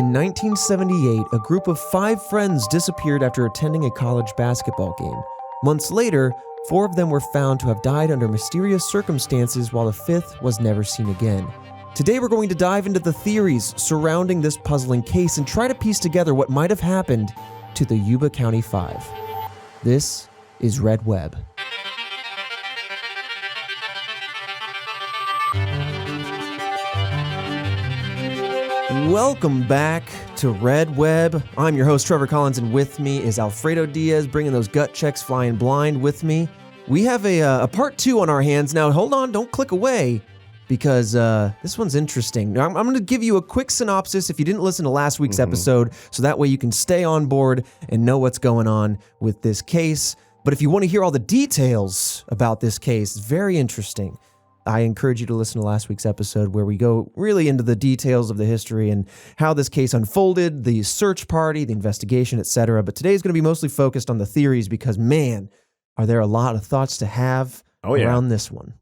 In 1978, a group of 5 friends disappeared after attending a college basketball game. Months later, 4 of them were found to have died under mysterious circumstances, while the 5th was never seen again. Today we're going to dive into the theories surrounding this puzzling case and try to piece together what might have happened to the Yuba County Five. This is Red Web. Welcome back to Red Web. I'm your host, Trevor Collins, and with me is Alfredo Diaz, bringing those gut checks flying blind with me. We have a part 2 on our hands. Now, hold on, don't click away, because this one's interesting. Now, I'm going to give you a quick synopsis if you didn't listen to last week's episode, so that way you can stay on board and know what's going on with this case. But if you want to hear all the details about this case, it's very interesting. I encourage you to listen to last week's episode where we go really into the details of the history and how this case unfolded, the search party, the investigation, etc. But today's going to be mostly focused on the theories because, man, are there a lot of thoughts to have around this one.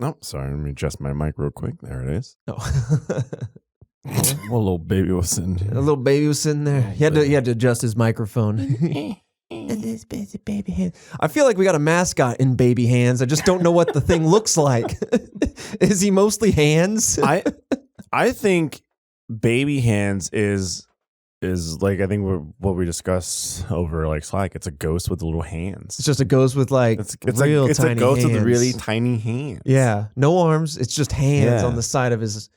Oh, sorry. Let me adjust my mic real quick. There it is. Oh. Well, a little baby was sitting there. A little baby was sitting there. He had to adjust his microphone. Baby hands. I feel like we got a mascot in Baby Hands. I just don't know what the thing looks like. Is he mostly hands? I think Baby Hands is like, I think what we discussed over like Slack. It's a ghost with little hands. It's just a ghost with like it's real it's tiny a ghost hands. with really tiny hands. Yeah, no arms. It's just hands Yeah. on the side of his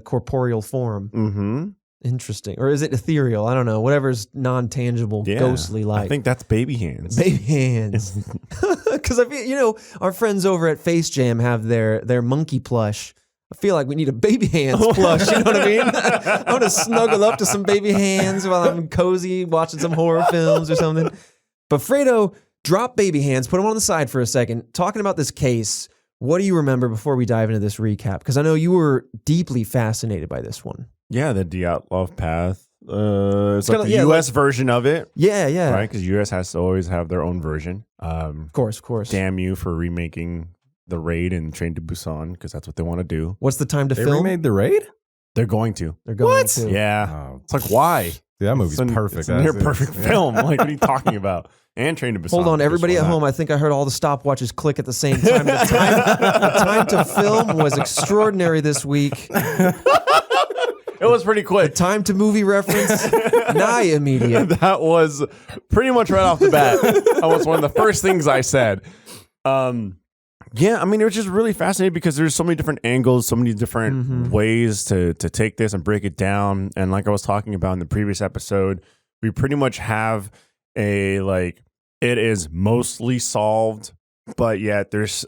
corporeal form. Mm-hmm. Interesting. Or is it ethereal? I don't know. Whatever's non-tangible, Yeah. ghostly like. I think that's Baby Hands. Baby Hands. Because I feel, our friends over at Face Jam have their monkey plush. I feel like we need a Baby Hands plush. You know what I mean? I want to snuggle up to some Baby Hands while I'm cozy watching some horror films or something. But Fredo, drop Baby Hands. Put them on the side for a second. Talking about this case, what do you remember before we dive into this recap? Because I know you were deeply fascinated by this one. Yeah, the Dyatlov Path. It's like kinda, the U.S. version of it. Yeah, yeah. Right? Because U.S. has to always have their own version. Of course. Damn you for remaking The Raid and Train to Busan, because that's what they want to do. What's the time to They film? remade The Raid? They're going to. They're going What? to. Yeah. Oh, It's like, why? that movie's It's perfect. It's a near as is. perfect film. Like, what are you talking about? And Train to Busan. Hold on, everybody at home. I think I heard all the stopwatches click at the same time. The time to film was extraordinary this week. It was pretty The quick. time to movie reference, nigh immediate. That was pretty much right off the bat. That was one of the first things I said. Yeah, I mean, it was just really fascinating because there's so many different angles, so many different ways to take this and break it down. And like I was talking about in the previous episode, we pretty much have it is mostly solved, but yet there's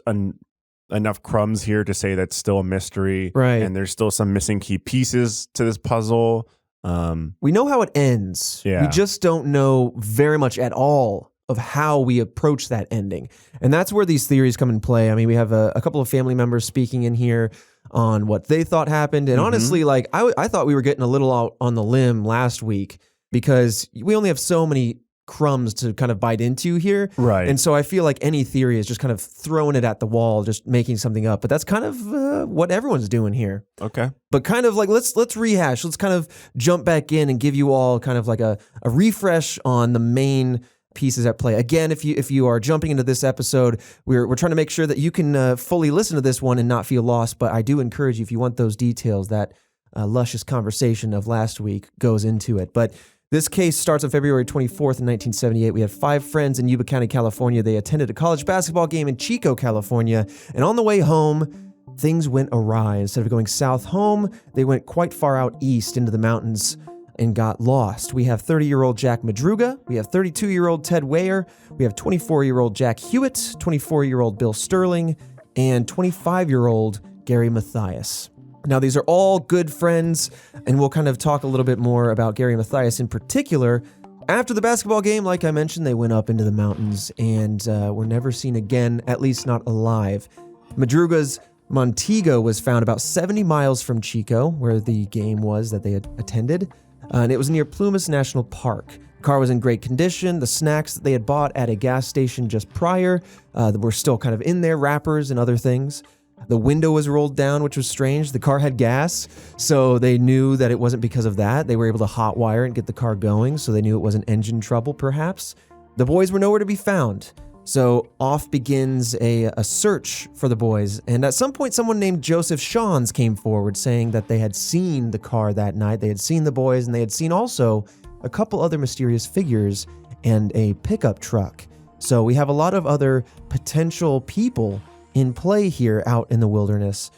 enough crumbs here to say that's still a mystery. Right. And there's still some missing key pieces to this puzzle. We know how it ends. Yeah. We just don't know very much at all of how we approach that ending. And that's where these theories come in play. I mean, we have a couple of family members speaking in here on what they thought happened. And honestly, like I thought we were getting a little out on the limb last week because we only have so many crumbs to kind of bite into here. Right. And so I feel like any theory is just kind of throwing it at the wall, just making something up. But that's kind of what everyone's doing here. Okay. But kind of like, let's rehash. Let's kind of jump back in and give you all kind of like a refresh on the main pieces at play. Again, if you are jumping into this episode, we're trying to make sure that you can fully listen to this one and not feel lost. But I do encourage you, if you want those details, that luscious conversation of last week goes into it. But this case starts on February 24th in 1978. We had 5 friends in Yuba County, California. They attended a college basketball game in Chico, California. And on the way home, things went awry. Instead of going south home, they went quite far out east into the mountains and got lost. We have 30-year-old Jack Madruga. We have 32-year-old Ted Weyer. We have 24-year-old Jack Hewitt, 24-year-old Bill Sterling, and 25-year-old Gary Mathias. Now, these are all good friends, and we'll kind of talk a little bit more about Gary Mathias in particular. After the basketball game, like I mentioned, they went up into the mountains and were never seen again, at least not alive. Madruga's Montego was found about 70 miles from Chico, where the game was that they had attended, and it was near Plumas National Park. The car was in great condition. The snacks that they had bought at a gas station just prior were still kind of in there, wrappers and other things. The window was rolled down, which was strange. The car had gas, so they knew that it wasn't because of that. They were able to hotwire and get the car going, so they knew it wasn't engine trouble, perhaps. The boys were nowhere to be found. So off begins a search for the boys. And at some point, someone named Joseph Shawns came forward saying that they had seen the car that night. They had seen the boys, and they had seen also a couple other mysterious figures and a pickup truck. So we have a lot of other potential people in play here out in the wilderness.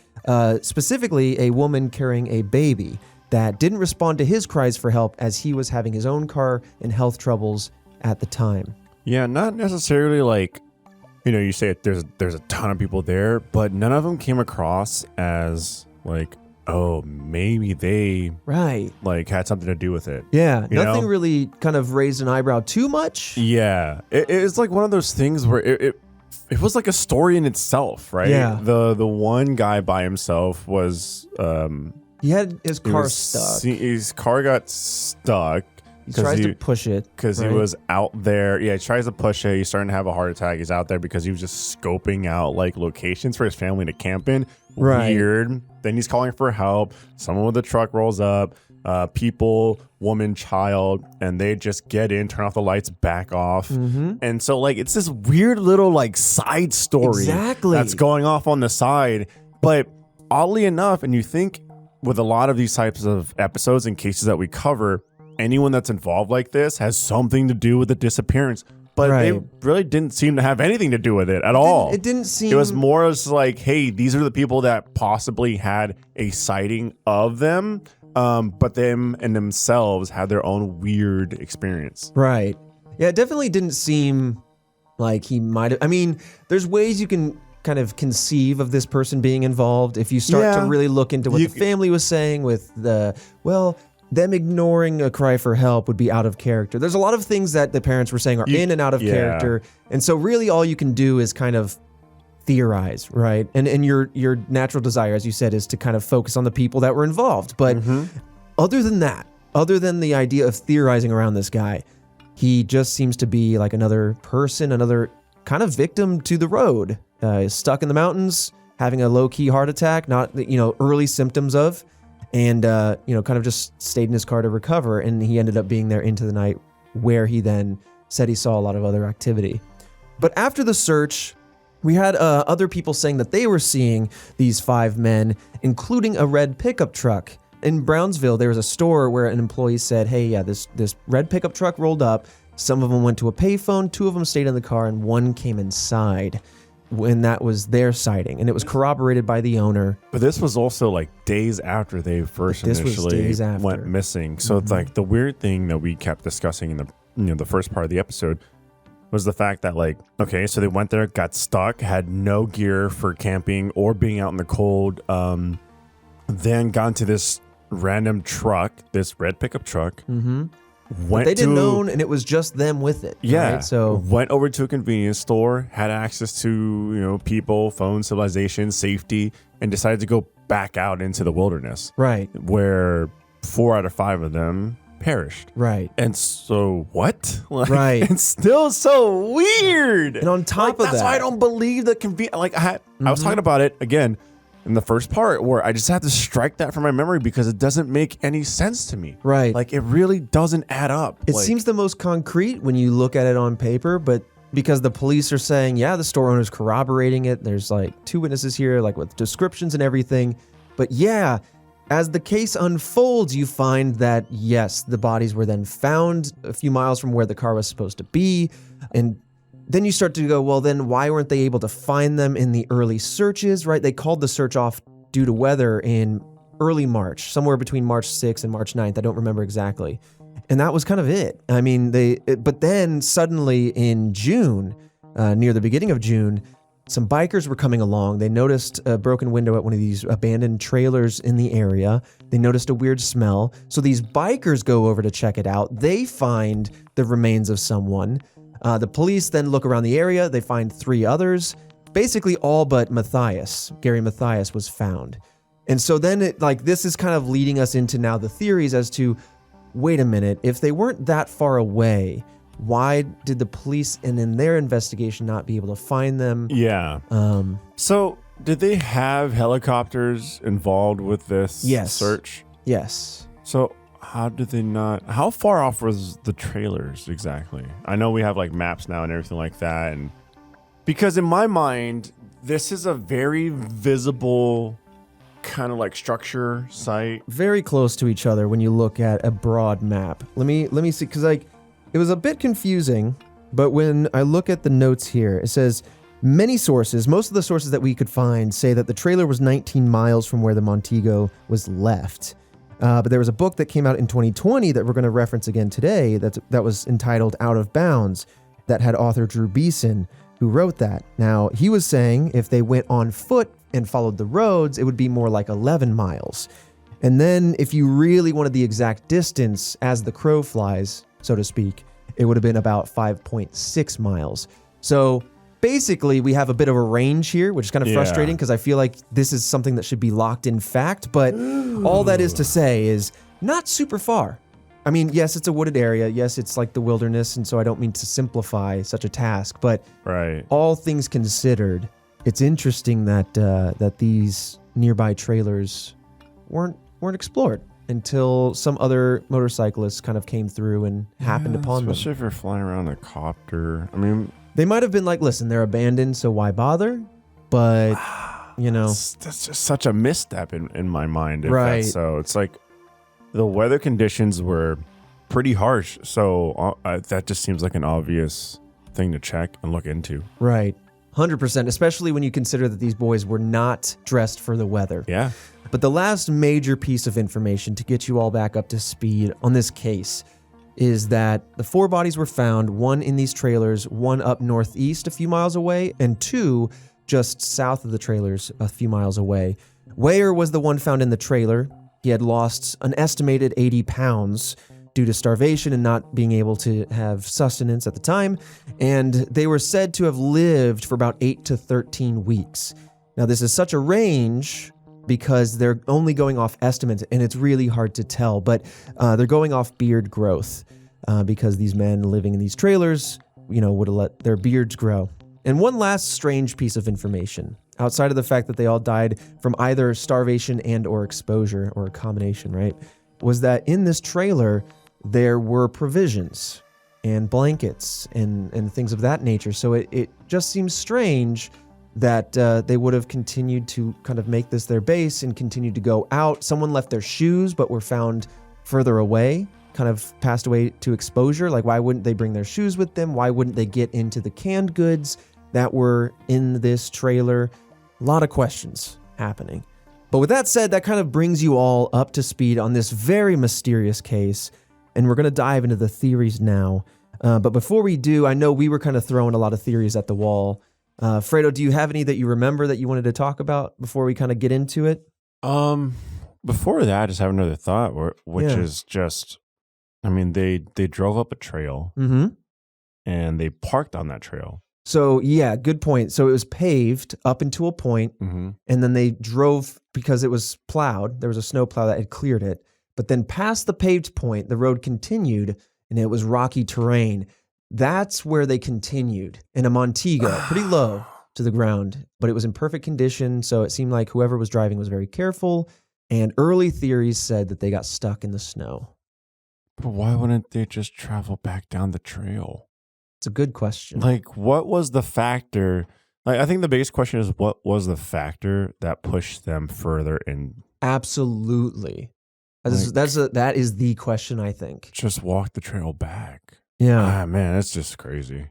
Specifically, a woman carrying a baby that didn't respond to his cries for help as he was having his own car and health troubles at the time. Yeah, not necessarily like, you say there's a ton of people there, but none of them came across as like, oh, maybe they like had something to do with it. Yeah, nothing really kind of raised an eyebrow too much. Yeah, it's like one of those things where it was like a story in itself, right? Yeah. The one guy by himself was he had his car stuck. His car got stuck. He tries to push it. Because he was out there. Yeah, he tries to push it. He's starting to have a heart attack. He's out there because he was just scoping out like locations for his family to camp in. Right. Weird. Then he's calling for help. Someone with a truck rolls up. People, woman, child, and they just get in, turn off the lights, back off. Mm-hmm. And so like it's this weird little like side story that's going off on the side. But oddly enough, and you think with a lot of these types of episodes and cases that we cover, anyone that's involved like this has something to do with the disappearance, but they really didn't seem to have anything to do with it at all. It didn't seem... It was more as like, hey, these are the people that possibly had a sighting of them, but them and themselves had their own weird experience. Right. Yeah, it definitely didn't seem like he might have... I mean, there's ways you can kind of conceive of this person being involved if you start to really look into what the family was saying with them ignoring a cry for help would be out of character. There's a lot of things that the parents were saying are in and out of character. And so really all you can do is kind of theorize, right? And your natural desire, as you said, is to kind of focus on the people that were involved. But other than that, other than the idea of theorizing around this guy, he just seems to be like another person, another kind of victim to the road. Stuck in the mountains, having a low-key heart attack, not, early symptoms of. And, kind of just stayed in his car to recover. And he ended up being there into the night where he then said he saw a lot of other activity. But after the search, we had other people saying that they were seeing these 5 men, including a red pickup truck. In Brownsville, there was a store where an employee said, hey, yeah, this red pickup truck rolled up. Some of them went to a payphone, 2 of them stayed in the car, and 1 came inside. When that was their sighting, and it was corroborated by the owner. But this was also like days after they first initially went missing. So it's like the weird thing that we kept discussing in the first part of the episode was the fact that like, okay, so they went there, got stuck, had no gear for camping or being out in the cold, then got into this random truck, this red pickup truck. But they didn't own, and it was just them with it. Yeah. Right? So went over to a convenience store, had access to, people, phone, civilization, safety, and decided to go back out into the wilderness. Right. Where 4 out of 5 of them perished. Right. And so what? Right. It's still so weird. And on top of that, that's why I don't believe that I was talking about it again in the first part where I just had to strike that from my memory because it doesn't make any sense to me. Right. Like it really doesn't add up. It seems the most concrete when you look at it on paper, but because the police are saying, yeah, the store owner's corroborating it. There's like 2 witnesses here, like with descriptions and everything. But yeah, as the case unfolds, you find that yes, the bodies were then found a few miles from where the car was supposed to be. And then you start to go, well, then why weren't they able to find them in the early searches, right? They called the search off due to weather in early March, somewhere between March 6th and March 9th. I don't remember exactly. And that was kind of it. I mean, but then suddenly in June, near the beginning of June, some bikers were coming along. They noticed a broken window at one of these abandoned trailers in the area. They noticed a weird smell. So these bikers go over to check it out. They find the remains of someone. The police then look around the area. They find 3 others. Basically all but Matthias. Gary Matthias was found. And so then this is kind of leading us into now the theories as to, wait a minute, if they weren't that far away, why did the police and in their investigation not be able to find them? Yeah. So Did they have helicopters involved with this search? Yes. So how did they not? How far off was the trailers exactly? I know we have like maps now and everything like that, and because in my mind, this is a very visible kind of like structure site. Very close to each other when you look at a broad map. Let me see, because like it was a bit confusing, but when I look at the notes here, it says many sources, most of the sources that we could find say that the trailer was 19 miles from where the Montego was left. But there was a book that came out in 2020 that we're going to reference again today that was entitled Out of Bounds, that had author Drew Beeson, who wrote that. Now, he was saying if they went on foot and followed the roads, it would be more like 11 miles. And then if you really wanted the exact distance as the crow flies, so to speak, it would have been about 5.6 miles. So basically, we have a bit of a range here, which is kind of frustrating because I feel like this is something that should be locked in fact, but all that is to say is not super far. I mean, yes, it's a wooded area. Yes, it's like the wilderness, and so I don't mean to simplify such a task, but all things considered, it's interesting that that these nearby trailers weren't explored until some other motorcyclists kind of came through and happened upon them. Especially if you're flying around a copter. I mean, they might have been like, listen, they're abandoned, so why bother? But, you know. That's just such a misstep in my mind. So it's like the weather conditions were pretty harsh. So that just seems like an obvious thing to check and look into. Right. 100%, especially when you consider that these boys were not dressed for the weather. Yeah. But the last major piece of information to get you all back up to speed on this case is that the 4 bodies were found, 1 in these trailers, 1 up northeast a few miles away, and 2 just south of the trailers a few miles away. Weyer was the one found in the trailer. He had lost an estimated 80 pounds due to starvation and not being able to have sustenance at the time, and they were said to have lived for about 8 to 13 weeks. Now, this is such a range because they're only going off estimates, and it's really hard to tell, but they're going off beard growth because these men living in these trailers, would have let their beards grow. And one last strange piece of information, outside of the fact that they all died from either starvation and or exposure, or a combination, right, was that in this trailer, there were provisions and blankets and things of that nature. So it just seems strange that they would have continued to kind of make this their base and continued to go out. Someone left their shoes, but were found further away, kind of passed away to exposure. Like, why wouldn't they bring their shoes with them? Why wouldn't they get into the canned goods that were in this trailer? A lot of questions happening. But with that said, that kind of brings you all up to speed on this very mysterious case. And we're going to dive into the theories now. But before we do, I know we were kind of throwing a lot of theories at the wall. Fredo, do you have any that you remember that you wanted to talk about before we kind of get into it? Before that, I just have another thought, which is just, I mean, they drove up a trail and they parked on that trail. So, yeah, good point. So it was paved up into a point, and then they drove because it was plowed. There was a snow plow that had cleared it. But then past the paved point, the road continued, and it was rocky terrain. That's where they continued in a Montego, pretty low to the ground, but it was in perfect condition. So it seemed like whoever was driving was very careful. And early theories said that they got stuck in the snow. But why wouldn't they just travel back down the trail? It's a good question. Like, what was the factor? Like, I think the biggest question is, what was the factor that pushed them further in? Absolutely. That is the question, I think. Just walk the trail back. Yeah. Man, it's just crazy.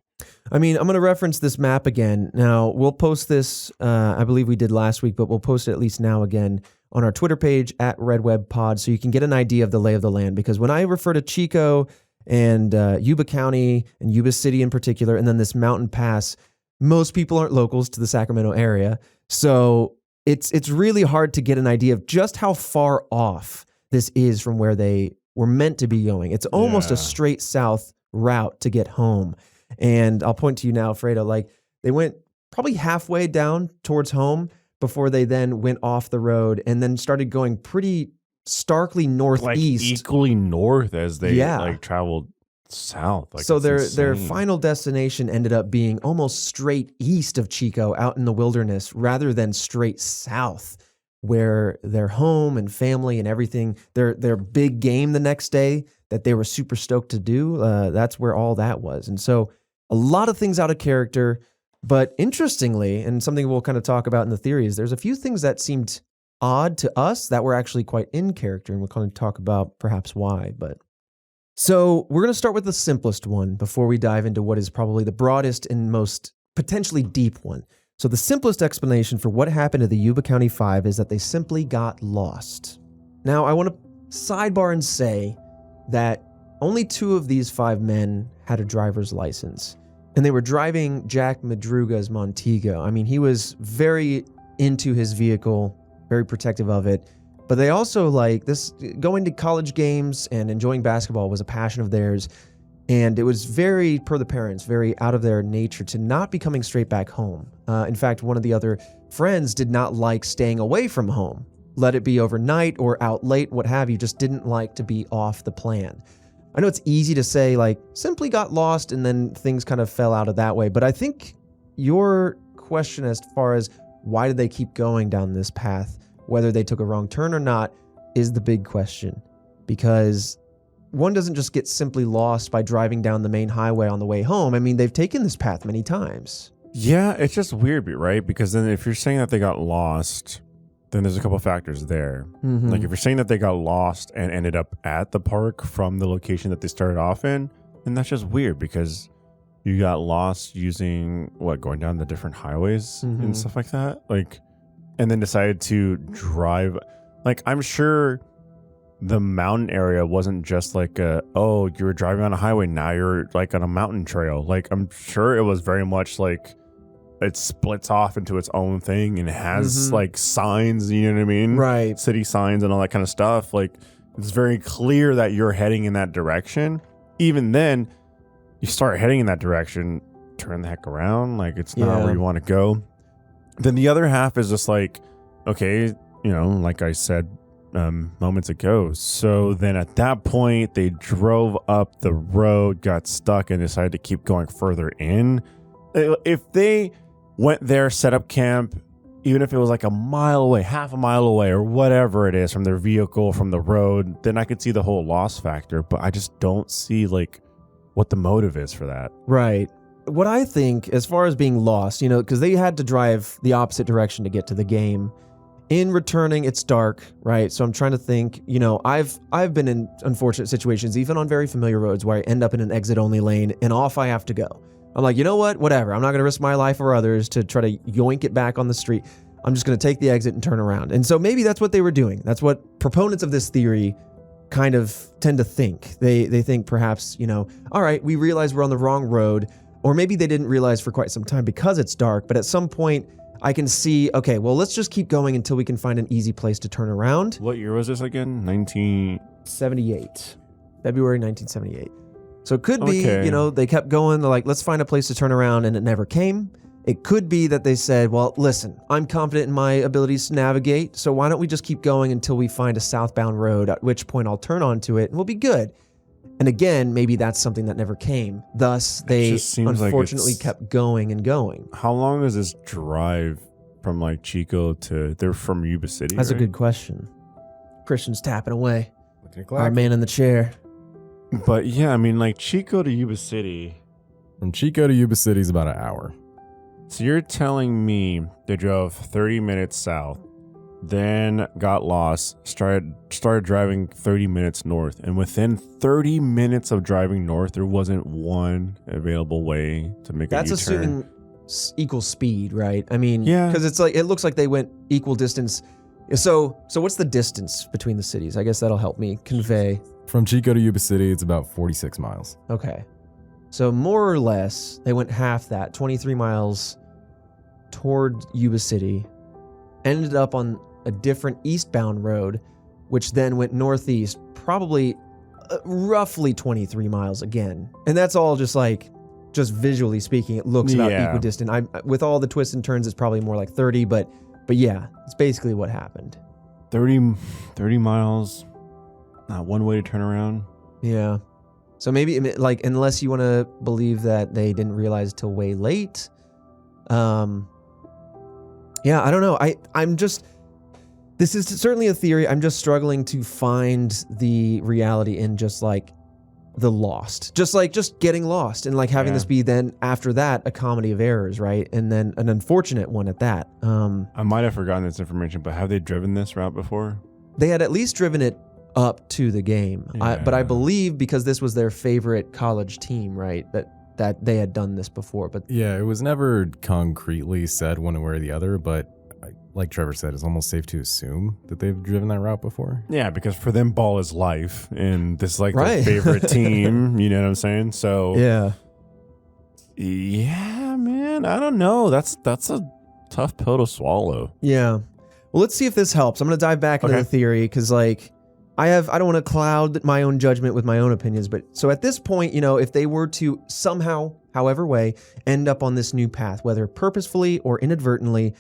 I mean, I'm going to reference this map again. Now, we'll post this, I believe we did last week, but we'll post it at least now again on our Twitter page at RedWebPod so you can get an idea of the lay of the land. Because when I refer to Chico and Yuba County and Yuba City in particular, and then this mountain pass, most people aren't locals to the Sacramento area. So it's really hard to get an idea of just how far off this is from where they were meant to be going. It's almost a straight south route to get home. And I'll point to you now, Fredo, like they went probably halfway down towards home before they then went off the road and then started going pretty starkly northeast. Like equally north as they like traveled South. Like, so it's their insane. final destination ended up being almost straight east of Chico, out in the wilderness, rather than straight south, where their home and family and everything, their big game the next day that they were super stoked to do, that's where all that was. And so a lot of things out of character, but interestingly, and something we'll kind of talk about in the theories, there's a few things that seemed odd to us that were actually quite in character, and we'll kind of talk about perhaps why. But so we're going to start with the simplest one before we dive into what is probably the broadest and most potentially deep one. So the simplest explanation for what happened to the Yuba County Five is that they simply got lost. Now, I want to sidebar and say that only 2 of these 5 men had a driver's license, and they were driving Jack Madruga's Montego. I mean, he was very into his vehicle, very protective of it. But they also like this, going to college games and enjoying basketball was a passion of theirs. And it was very, per the parents, very out of their nature to not be coming straight back home. In fact, one of the other friends did not like staying away from home. Let it be overnight or out late, what have you, just didn't like to be off the plan. I know it's easy to say, like, simply got lost and then things kind of fell out of that way. But I think your question as far as why did they keep going down this path, whether they took a wrong turn or not, is the big question. Because one doesn't just get simply lost by driving down the main highway on the way home. I mean, they've taken this path many times. Yeah, it's just weird, right? Because then if you're saying that they got lost, then there's a couple factors there. Mm-hmm. Like if you're saying that they got lost and ended up at the park from the location that they started off in, then that's just weird because you got lost using going down the different highways and stuff like that. Like, and then decided to drive. Like, I'm sure the mountain area wasn't just like you were driving on a highway, now you're like on a mountain trail. Like, I'm sure it was very much like it splits off into its own thing and it has like signs, you know what I mean? Right. City signs and all that kind of stuff. Like, it's very clear that you're heading in that direction. Even then, you start heading in that direction, turn the heck around. Like, it's not where you want to go. Then the other half is just like, okay, like I said moments ago. So then at that point, they drove up the road, got stuck, and decided to keep going further in. If they went there, set up camp, even if it was like a mile away, half a mile away, or whatever it is from their vehicle, from the road, then I could see the whole loss factor. But I just don't see like what the motive is for that. Right. What I think, as far as being lost, because they had to drive the opposite direction to get to the game. In returning, it's dark, right? So I'm trying to think, I've been in unfortunate situations, even on very familiar roads, where I end up in an exit-only lane and off I have to go. I'm like, you know what? Whatever. I'm not going to risk my life or others to try to yoink it back on the street. I'm just going to take the exit and turn around. And so maybe that's what they were doing. That's what proponents of this theory kind of tend to think. They think perhaps, all right, we realize we're on the wrong road. Or maybe they didn't realize for quite some time because it's dark. But at some point, I can see, okay, well, let's just keep going until we can find an easy place to turn around. What year was this again? 78. February 1978. So it could be, they kept going. They're like, let's find a place to turn around, and it never came. It could be that they said, well, listen, I'm confident in my abilities to navigate, so why don't we just keep going until we find a southbound road, at which point I'll turn onto it, and we'll be good. And again, maybe that's something that never came. Thus, they unfortunately kept going and going. How long is this drive from like Chico to, they're from Yuba City? That's a good question. Christian's tapping away. Our man in the chair. But yeah, I mean, like Chico to Yuba City. From Chico to Yuba City is about an hour. So you're telling me they drove 30 minutes south, then got lost, started driving 30 minutes north, and within 30 minutes of driving north, there wasn't one available way to make a U-turn. That's assuming equal speed, right? I mean, yeah, because it's like it looks like they went equal distance. So what's the distance between the cities? I guess that'll help me convey. From Chico to Yuba City, it's about 46 miles. Okay. So more or less, they went half that, 23 miles toward Yuba City, ended up on a different eastbound road, which then went northeast, probably roughly 23 miles again. And that's all just visually speaking, it looks about equidistant. With all the twists and turns, it's probably more like 30, but yeah, it's basically what happened. 30 miles, not one way to turn around. Yeah. So maybe like unless you want to believe that they didn't realize till way late. Yeah, I don't know. I'm just, this is certainly a theory. I'm just struggling to find the reality in just like the lost, just getting lost and like having this be then after that a comedy of errors, right? And then an unfortunate one at that. I might have forgotten this information, but have they driven this route before? They had at least driven it up to the game. But I believe because this was their favorite college team, right? That they had done this before. But yeah, it was never concretely said one way or the other, but like Trevor said, it's almost safe to assume that they've driven that route before. Yeah, because for them, ball is life, and this is like their favorite team. You know what I'm saying? So yeah, man. I don't know. That's a tough pill to swallow. Yeah. Well, let's see if this helps. I'm gonna dive back into the theory because like I don't want to cloud my own judgment with my own opinions, but so at this point, if they were to somehow, however way, end up on this new path, whether purposefully or inadvertently,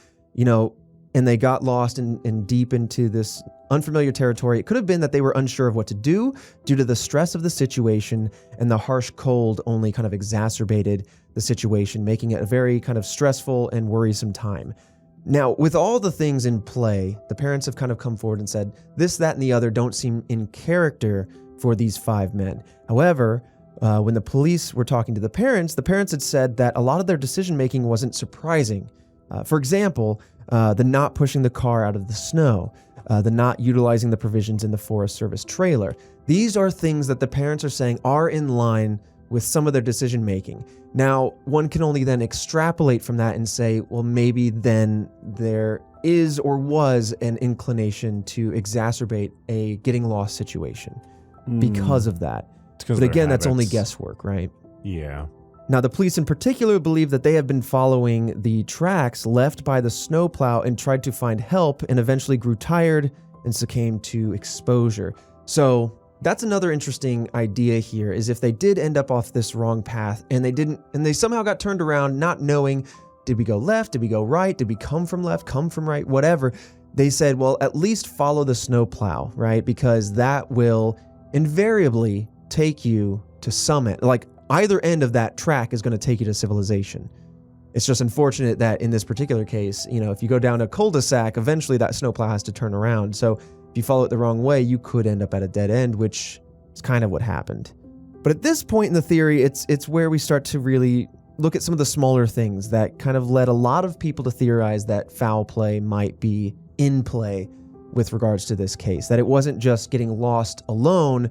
and they got lost and deep into this unfamiliar territory, it could have been that they were unsure of what to do due to the stress of the situation, and the harsh cold only kind of exacerbated the situation, making it a very kind of stressful and worrisome time. Now, with all the things in play, the parents have kind of come forward and said, this, that, and the other don't seem in character for these 5 men. However, when the police were talking to the parents had said that a lot of their decision-making wasn't surprising. For example, the not pushing the car out of the snow, the not utilizing the provisions in the Forest Service trailer. These are things that the parents are saying are in line with some of their decision making. Now, one can only then extrapolate from that and say, well, maybe then there is or was an inclination to exacerbate a getting lost situation because of that. But again, that's only guesswork, right? Yeah. Now, the police in particular believe that they have been following the tracks left by the snowplow and tried to find help and eventually grew tired and succumbed to exposure. So that's another interesting idea here, is if they did end up off this wrong path and they somehow got turned around not knowing, did we go left? Did we go right? Did we come from left, come from right, whatever? They said, well, at least follow the snowplow, right? Because that will invariably take you to summit. Like either end of that track is going to take you to civilization. It's just unfortunate that in this particular case, if you go down a cul-de-sac, eventually that snowplow has to turn around. So if you follow it the wrong way, you could end up at a dead end, which is kind of what happened. But at this point in the theory, it's where we start to really look at some of the smaller things that kind of led a lot of people to theorize that foul play might be in play with regards to this case, that it wasn't just getting lost alone,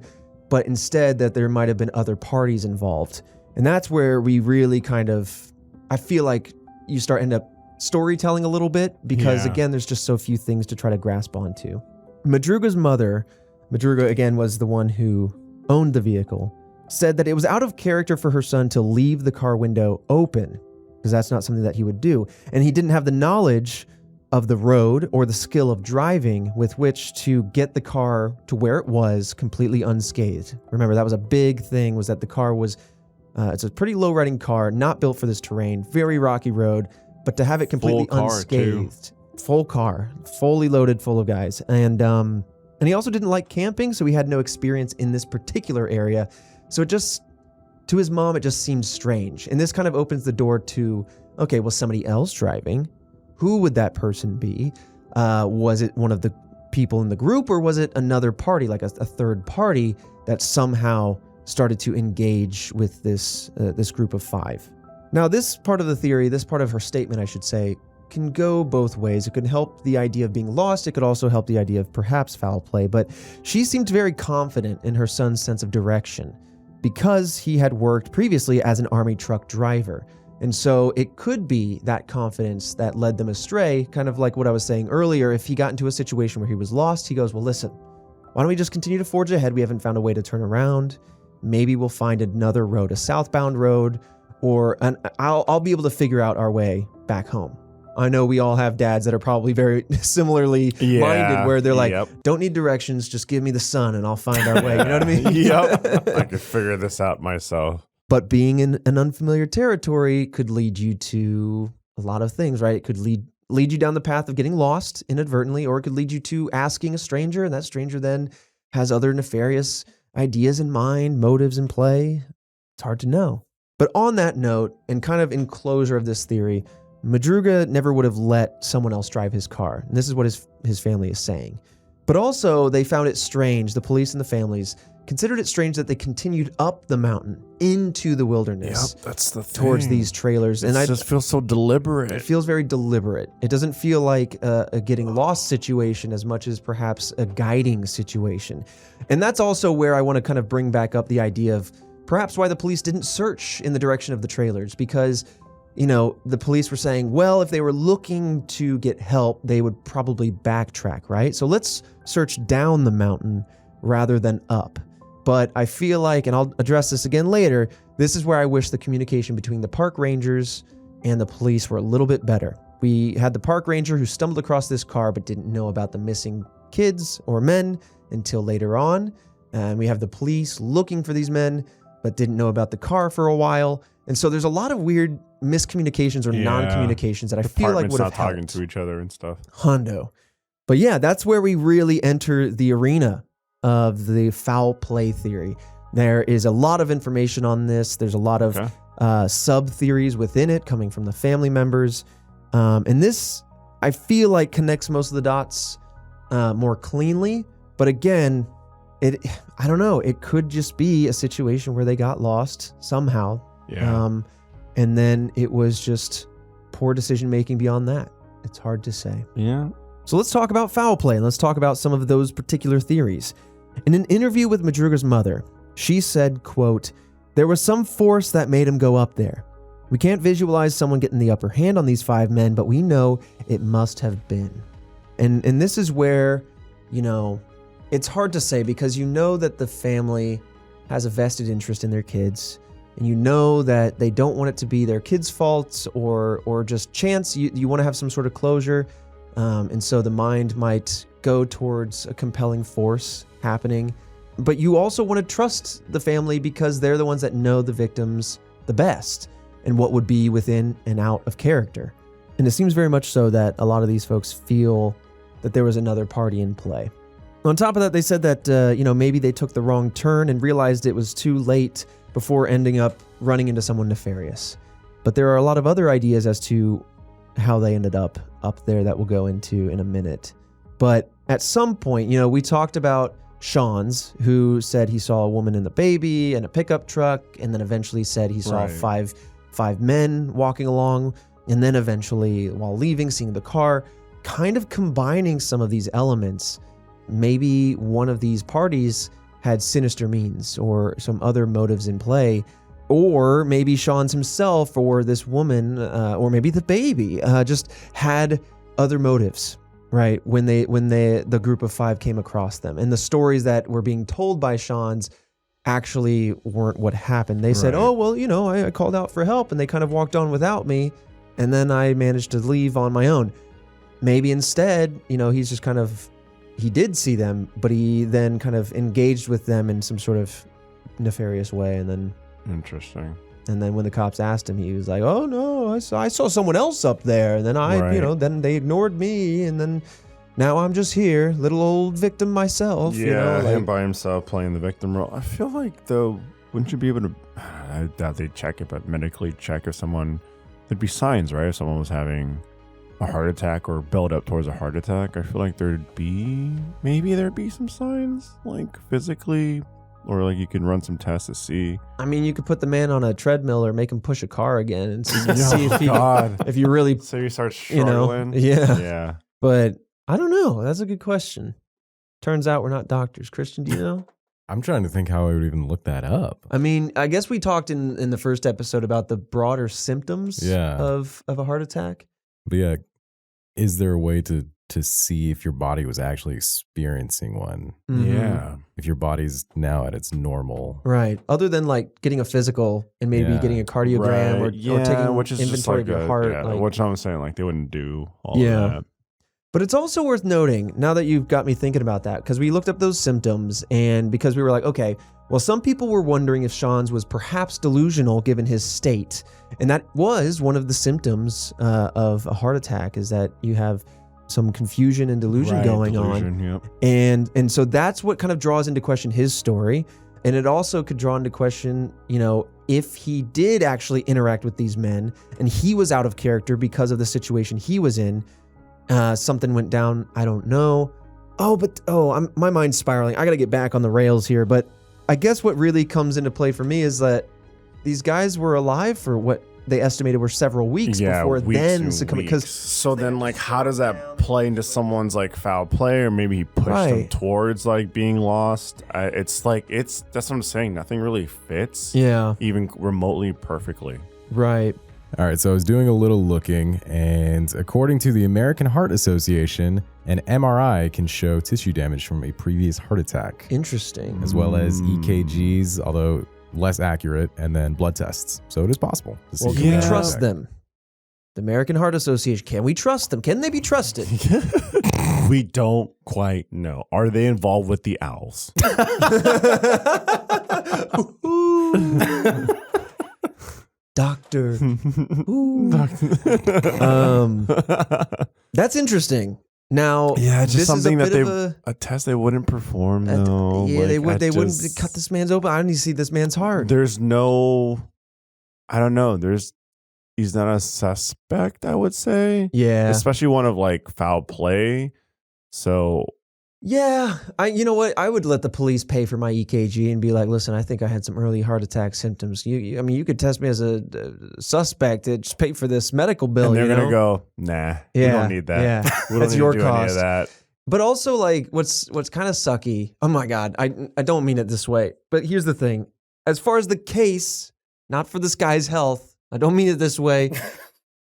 but instead that there might have been other parties involved. And that's where we really I feel like you end up storytelling a little bit because again, there's just so few things to try to grasp onto. Madruga's mother, Madruga again was the one who owned the vehicle, said that it was out of character for her son to leave the car window open because that's not something that he would do. And he didn't have the knowledge of the road or the skill of driving with which to get the car to where it was completely unscathed. Remember, that was a big thing, was that the car was, it's a pretty low riding car, not built for this terrain, very rocky road, but to have it completely unscathed. Full car, fully loaded, full of guys. And he also didn't like camping, so he had no experience in this particular area. So to his mom, it just seemed strange. And this kind of opens the door to, okay, well, somebody else driving. Who would that person be? Was it one of the people in the group, or was it another party, like a third party that somehow started to engage with this group of 5? Now, this part of the theory, this part of her statement, I should say, can go both ways. It could help the idea of being lost. It could also help the idea of perhaps foul play. But she seemed very confident in her son's sense of direction because he had worked previously as an army truck driver. And so it could be that confidence that led them astray, kind of like what I was saying earlier. If he got into a situation where he was lost, he goes, well, listen, why don't we just continue to forge ahead? We haven't found a way to turn around. Maybe we'll find another road, a southbound road, or I'll be able to figure out our way back home. I know we all have dads that are probably very similarly minded, where they're like, don't need directions, just give me the sun and I'll find our way. You know what I mean? I could figure this out myself. But being in an unfamiliar territory could lead you to a lot of things, right? It could lead you down the path of getting lost inadvertently, or it could lead you to asking a stranger, and that stranger then has other nefarious ideas in mind, motives in play? It's hard to know. But on that note, and kind of in closure of this theory, Madruga never would have let someone else drive his car. And this is what his family is saying. But also, they found it strange, the police and the families considered it strange that they continued up the mountain into the wilderness. Yep, that's the thing. Towards these trailers. And it just feels so deliberate. It feels very deliberate. It doesn't feel like a getting lost situation as much as perhaps a guiding situation. And that's also where I want to kind of bring back up the idea of perhaps why the police didn't search in the direction of the trailers, because the police were saying, well, if they were looking to get help, they would probably backtrack, right? So let's search down the mountain rather than up. But I feel like, and I'll address this again later, this is where I wish the communication between the park rangers and the police were a little bit better. We had the park ranger who stumbled across this car but didn't know about the missing kids or men until later on. And we have the police looking for these men but didn't know about the car for a while. And so there's a lot of weird miscommunications or non-communications that I feel like would have not talking to each other and stuff. Hondo. But yeah, that's where we really enter the arena of the foul play theory. There is a lot of information on this. There's a lot of sub-theories within it coming from the family members. And this, I feel like, connects most of the dots more cleanly. But again, I don't know. It could just be a situation where they got lost somehow. Yeah. And then it was just poor decision-making beyond that. It's hard to say. Yeah. So let's talk about foul play, and let's talk about some of those particular theories. In an interview with Madruga's mother, she said, quote, "There was some force that made him go up there. We can't visualize someone getting the upper hand on these 5 men, but we know it must have been." And this is where, it's hard to say, because that the family has a vested interest in their kids, and that they don't want it to be their kids' faults or just chance. You want to have some sort of closure. And so the mind might go towards a compelling force happening. But you also want to trust the family because they're the ones that know the victims the best and what would be within and out of character. And it seems very much so that a lot of these folks feel that there was another party in play. On top of that, they said that, maybe they took the wrong turn and realized it was too late before ending up running into someone nefarious. But there are a lot of other ideas as to how they ended up there that we'll go into in a minute. But at some point, we talked about Sean's, who said he saw a woman and a baby and a pickup truck, and then eventually said he saw five men walking along, and then eventually, while leaving, seeing the car, kind of combining some of these elements. Maybe one of these parties had sinister means or some other motives in play, or maybe Sean's himself or this woman, or maybe the baby, just had other motives, right? When the group of 5 came across them, and the stories that were being told by Sean's actually weren't what happened. They said, "Oh, well, I called out for help and they kind of walked on without me, and then I managed to leave on my own." Maybe instead, he's just kind of, he did see them, but he then kind of engaged with them in some sort of nefarious way, and then Interesting. And then when the cops asked him, he was like, "Oh no, I saw someone else up there." And then then they ignored me, and then now I'm just here, little old victim myself. Yeah, him by himself playing the victim role. I feel like, though, wouldn't you be able to? I doubt they'd check it, but medically check if someone. There'd be signs, right? If someone was having a heart attack or build up towards a heart attack, I feel like there'd be some signs, like physically. Or like you can run some tests to see. I mean, you could put the man on a treadmill or make him push a car again and see if you really. So you start struggling. Yeah. But I don't know. That's a good question. Turns out we're not doctors. Christian, do you know? I'm trying to think how I would even look that up. I mean, I guess we talked in the first episode about the broader symptoms of a heart attack. But yeah, is there a way to see if your body was actually experiencing one? Mm-hmm. Yeah. If your body's now at its normal. Right. Other than like getting a physical and maybe getting a cardiogram or taking inventory of your heart. Yeah, which I'm saying, like, they wouldn't do all of that. But it's also worth noting, now that you've got me thinking about that, because we looked up those symptoms, and because we were like, okay, well, some people were wondering if Sean's was perhaps delusional given his state. And that was one of the symptoms of a heart attack, is that you have some confusion and delusion going on. Yep. And so that's what kind of draws into question his story. And it also could draw into question, if he did actually interact with these men and he was out of character because of the situation he was in, something went down, I don't know. My mind's spiraling. I got to get back on the rails here. But I guess what really comes into play for me is that these guys were alive for what they estimated were several weeks before then succumbing. So then, how does that play into someone's foul play, or maybe he pushed them towards being lost? That's what I'm saying. Nothing really fits. Yeah, even remotely perfectly. Right. All right, so I was doing a little looking, and according to the American Heart Association, an MRI can show tissue damage from a previous heart attack. Interesting. As well as EKGs, although less accurate, and then blood tests. So it is possible. Well, can we trust them? The American Heart Association, can we trust them? Can they be trusted? We don't quite know. Are they involved with the owls? Doctor. That's interesting. Now, yeah, just this something is that a test they wouldn't perform. though. Yeah, they wouldn't cut this man's open. I need to see this man's heart. There's no, I don't know. He's not a suspect, I would say. Yeah, especially one of foul play. So. Yeah, you know what? I would let the police pay for my EKG and be like, listen, I think I had some early heart attack symptoms. You could test me as a suspect. Just pay for this medical bill. And they're going to go, nah, we don't need that. Yeah, we don't that's need your to do cost. any of that. But also, what's kind of sucky, oh my God, I don't mean it this way, but here's the thing. As far as the case, not for this guy's health, I don't mean it this way.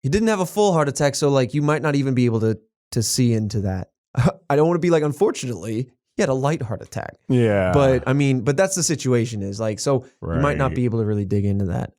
He didn't have a full heart attack, so you might not even be able to see into that. I don't want to be unfortunately, he had a light heart attack. Yeah. But that's the situation is so you might not be able to really dig into that.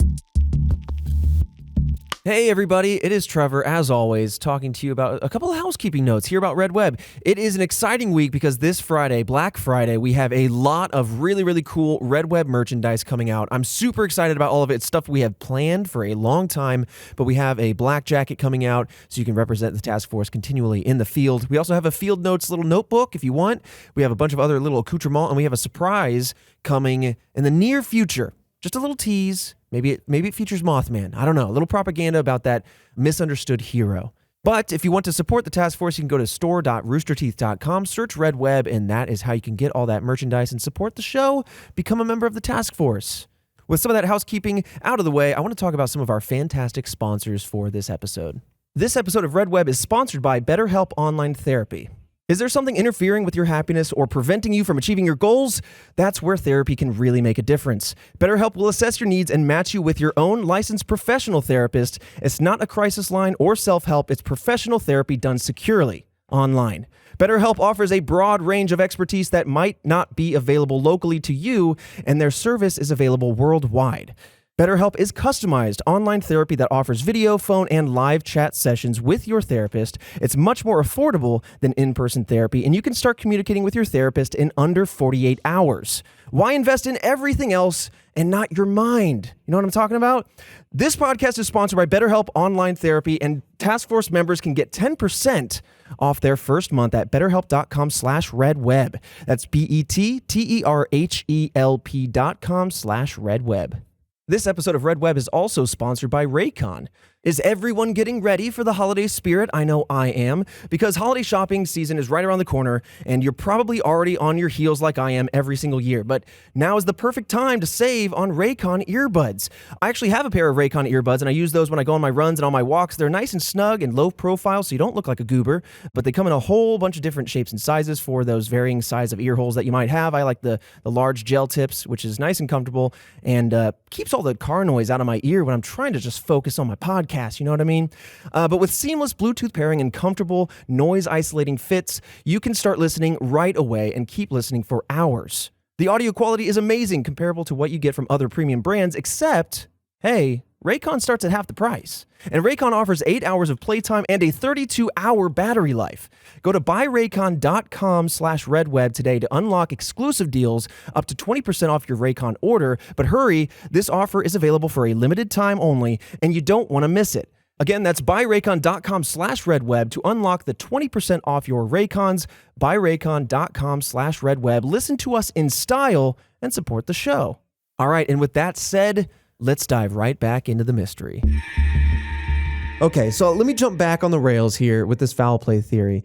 Hey everybody, it is Trevor, as always, talking to you about a couple of housekeeping notes here about Red Web. It is an exciting week because this Friday, Black Friday, we have a lot of really, really cool Red Web merchandise coming out. I'm super excited about all of it. It's stuff we have planned for a long time, but we have a black jacket coming out so you can represent the task force continually in the field. We also have a Field Notes little notebook if you want. We have a bunch of other little accoutrements, and we have a surprise coming in the near future. Just a little tease. Maybe it features Mothman. I don't know. A little propaganda about that misunderstood hero. But if you want to support the task force, you can go to store.roosterteeth.com, search Red Web, and that is how you can get all that merchandise and support the show. Become a member of the task force. With some of that housekeeping out of the way, I want to talk about some of our fantastic sponsors for this episode. This episode of Red Web is sponsored by BetterHelp Online Therapy. Is there something interfering with your happiness or preventing you from achieving your goals? That's where therapy can really make a difference. BetterHelp will assess your needs and match you with your own licensed professional therapist. It's not a crisis line or self-help. It's professional therapy done securely online. BetterHelp offers a broad range of expertise that might not be available locally to you, and their service is available worldwide. BetterHelp is customized online therapy that offers video, phone, and live chat sessions with your therapist. It's much more affordable than in-person therapy, and you can start communicating with your therapist in under 48 hours. Why invest in everything else and not your mind? You know what I'm talking about? This podcast is sponsored by BetterHelp Online Therapy, and Task Force members can get 10% off their first month at betterhelp.com/redweb. That's BETTERHELP.com/redweb. This episode of Red Web is also sponsored by Raycon. Is everyone getting ready for the holiday spirit? I know I am, because holiday shopping season is right around the corner, and you're probably already on your heels like I am every single year. But now is the perfect time to save on Raycon earbuds. I actually have a pair of Raycon earbuds, and I use those when I go on my runs and on my walks. They're nice and snug and low profile, so you don't look like a goober, but they come in a whole bunch of different shapes and sizes for those varying size of ear holes that you might have. I like the large gel tips, which is nice and comfortable and keeps all the car noise out of my ear when I'm trying to just focus on my podcast. You know what I mean? But with seamless Bluetooth pairing and comfortable noise-isolating fits, you can start listening right away and keep listening for hours. The audio quality is amazing, comparable to what you get from other premium brands, except, hey, Raycon starts at half the price. And Raycon offers 8 hours of playtime and a 32-hour battery life. Go to buyraycon.com/redweb today to unlock exclusive deals up to 20% off your Raycon order. But hurry, this offer is available for a limited time only, and you don't want to miss it. Again, that's buyraycon.com/redweb to unlock the 20% off your Raycons. Buyraycon.com/redweb. Listen to us in style and support the show. All right, and with that said, let's dive right back into the mystery. Okay, so let me jump back on the rails here with this foul play theory.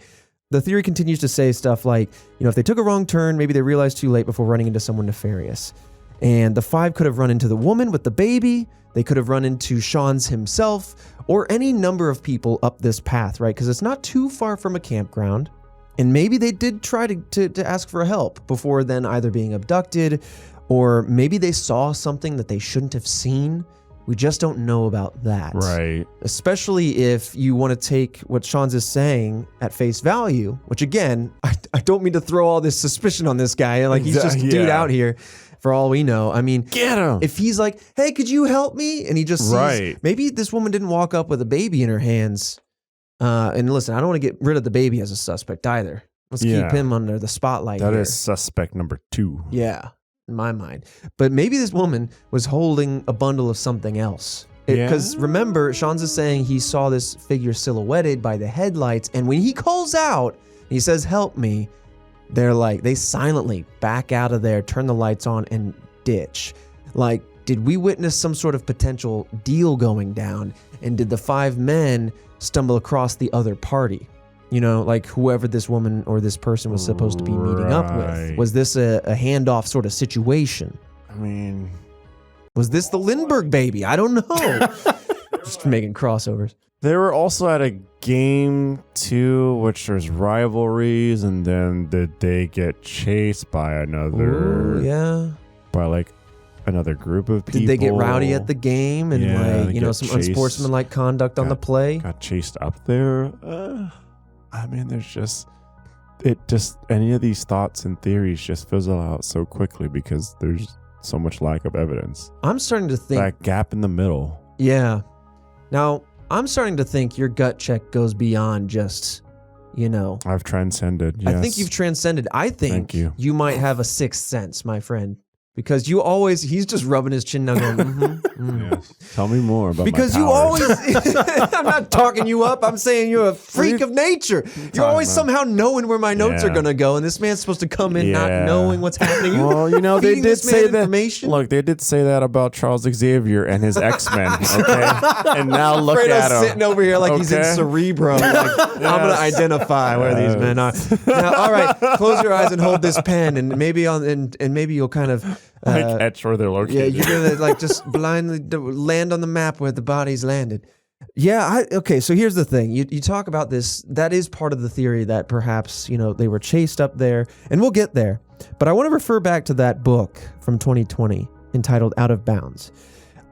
The theory continues to say stuff like, if they took a wrong turn, maybe they realized too late before running into someone nefarious. And the five could have run into the woman with the baby. They could have run into Sean's himself or any number of people up this path, right? Because it's not too far from a campground. And maybe they did try to ask for help before then either being abducted, or maybe they saw something that they shouldn't have seen. We just don't know about that. Right. Especially if you want to take what Sean's is saying at face value, which again, I don't mean to throw all this suspicion on this guy. Like, he's just a dude out here for all we know. I mean, get him. If he's like, hey, could you help me? And he just sees, maybe this woman didn't walk up with a baby in her hands. And listen, I don't want to get rid of the baby as a suspect either. Let's keep him under the spotlight. That is suspect number 2. Yeah. In my mind. But maybe this woman was holding a bundle of something else. Because remember, Sean's is saying he saw this figure silhouetted by the headlights, and when he calls out, he says, help me, they silently back out of there, turn the lights on, and ditch. Like, did we witness some sort of potential deal going down? And did the 5 men stumble across the other party? Like whoever this woman or this person was supposed to be meeting up with. Was this a handoff sort of situation? I mean, was this the Lindbergh baby? I don't know. Just making crossovers. They were also at a game too, which there's rivalries, and then did they get chased by another? Ooh, yeah. By like another group of people. Did they get rowdy at the game and some unsportsmanlike conduct on the play? Got chased up there. I mean, any of these thoughts and theories just fizzle out so quickly because there's so much lack of evidence. I'm starting to think that gap in the middle. Yeah. Now, I'm starting to think your gut check goes beyond just, I've transcended. Yes. I think you've transcended. I think you might have a sixth sense, my friend. Because he's just rubbing his chin now going, Yes. Tell me more about because my powers. I'm not talking you up. I'm saying you're a freak of nature. You're always somehow knowing where my notes are going to go. And this man's supposed to come in not knowing what's happening. Well, they did say that. Information. Look, they did say that about Charles Xavier and his X-Men. Okay. And now look at him. Sitting over here like he's in Cerebro. Like, I'm going to identify where these men are. Now, all right, close your eyes and hold this pen. And maybe maybe you'll kind of catch where they're located. Yeah, you're gonna just blindly land on the map where the bodies landed. Yeah, okay, so here's the thing. You talk about this, that is part of the theory that perhaps, they were chased up there, and we'll get there. But I want to refer back to that book from 2020 entitled Out of Bounds.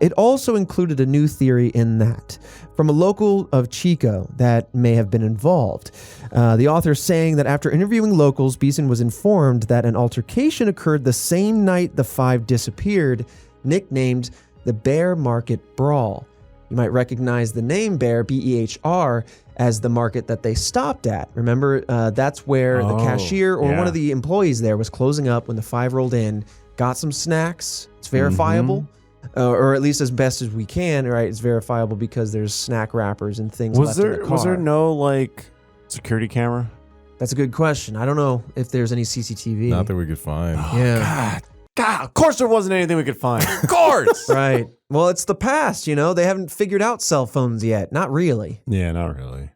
It also included a new theory in that, from a local of Chico that may have been involved. The author saying that after interviewing locals, Beeson was informed that an altercation occurred the same night the 5 disappeared, nicknamed the Bear Market Brawl. You might recognize the name Bear, B-E-H-R, as the market that they stopped at. Remember, that's where the cashier or one of the employees there was closing up when the 5 rolled in, got some snacks. It's verifiable. Mm-hmm. Or at least as best as we can, right? It's verifiable because there's snack wrappers and things left in the car. Was there no, security camera? That's a good question. I don't know if there's any CCTV. Not that we could find. Yeah. God, of course there wasn't anything we could find. Of course! Right. Well, it's the past, They haven't figured out cell phones yet. Not really. Yeah, not really.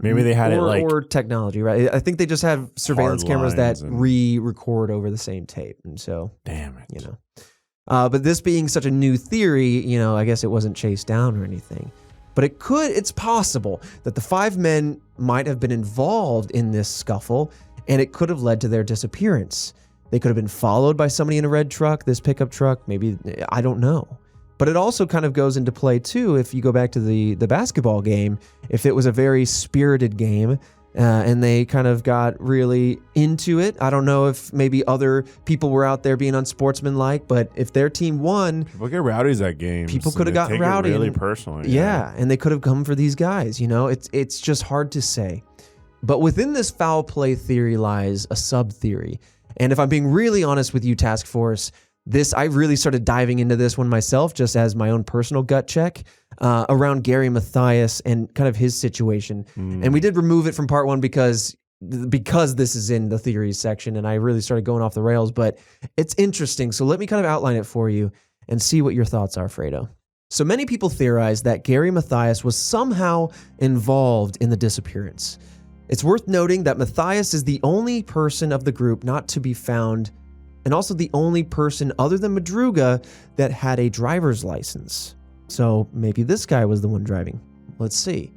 Maybe they had or technology, right? I think they just have surveillance cameras that re-record over the same tape. And so... Damn it. But this being such a new theory, I guess it wasn't chased down or anything. But it's possible that the 5 men might have been involved in this scuffle, and it could have led to their disappearance. They could have been followed by somebody in a red truck, this pickup truck, maybe, I don't know. But it also kind of goes into play too, if you go back to the basketball game, if it was a very spirited game, and they kind of got really into it. I don't know if maybe other people were out there being unsportsmanlike, but if their team won... People get rowdies at games. People could have gotten rowdy. Really personally. Yeah, and they could have come for these guys, It's just hard to say. But within this foul play theory lies a sub-theory. And if I'm being really honest with you, Task Force, I really started diving into this one myself, just as my own personal gut check. around Gary Mathias and kind of his situation. And we did remove it from part 1 because this is in the theories section and I really started going off the rails, but it's interesting. So let me kind of outline it for you and see what your thoughts are, Fredo. So many people theorize that Gary Mathias was somehow involved in the disappearance. It's worth noting that Mathias is the only person of the group not to be found, and also the only person other than Madruga that had a driver's license. So maybe this guy was the one driving. Let's see.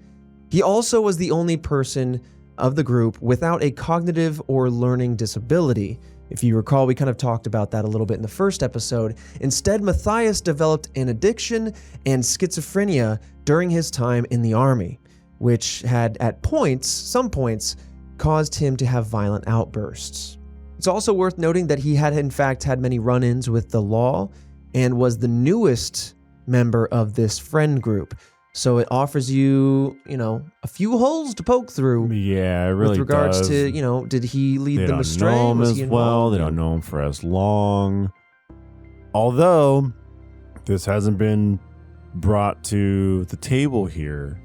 He also was the only person of the group without a cognitive or learning disability. If you recall, we kind of talked about that a little bit in the first episode. Instead, Mathias developed an addiction and schizophrenia during his time in the army, which had some points, caused him to have violent outbursts. It's also worth noting that he had in fact had many run-ins with the law and was the newest member of this friend group. So it offers you, a few holes to poke through. Yeah, it really with regards does. to, did he lead them astray? They don't know him Was as he well. involved? They don't know him for as long. Although this hasn't been brought to the table here.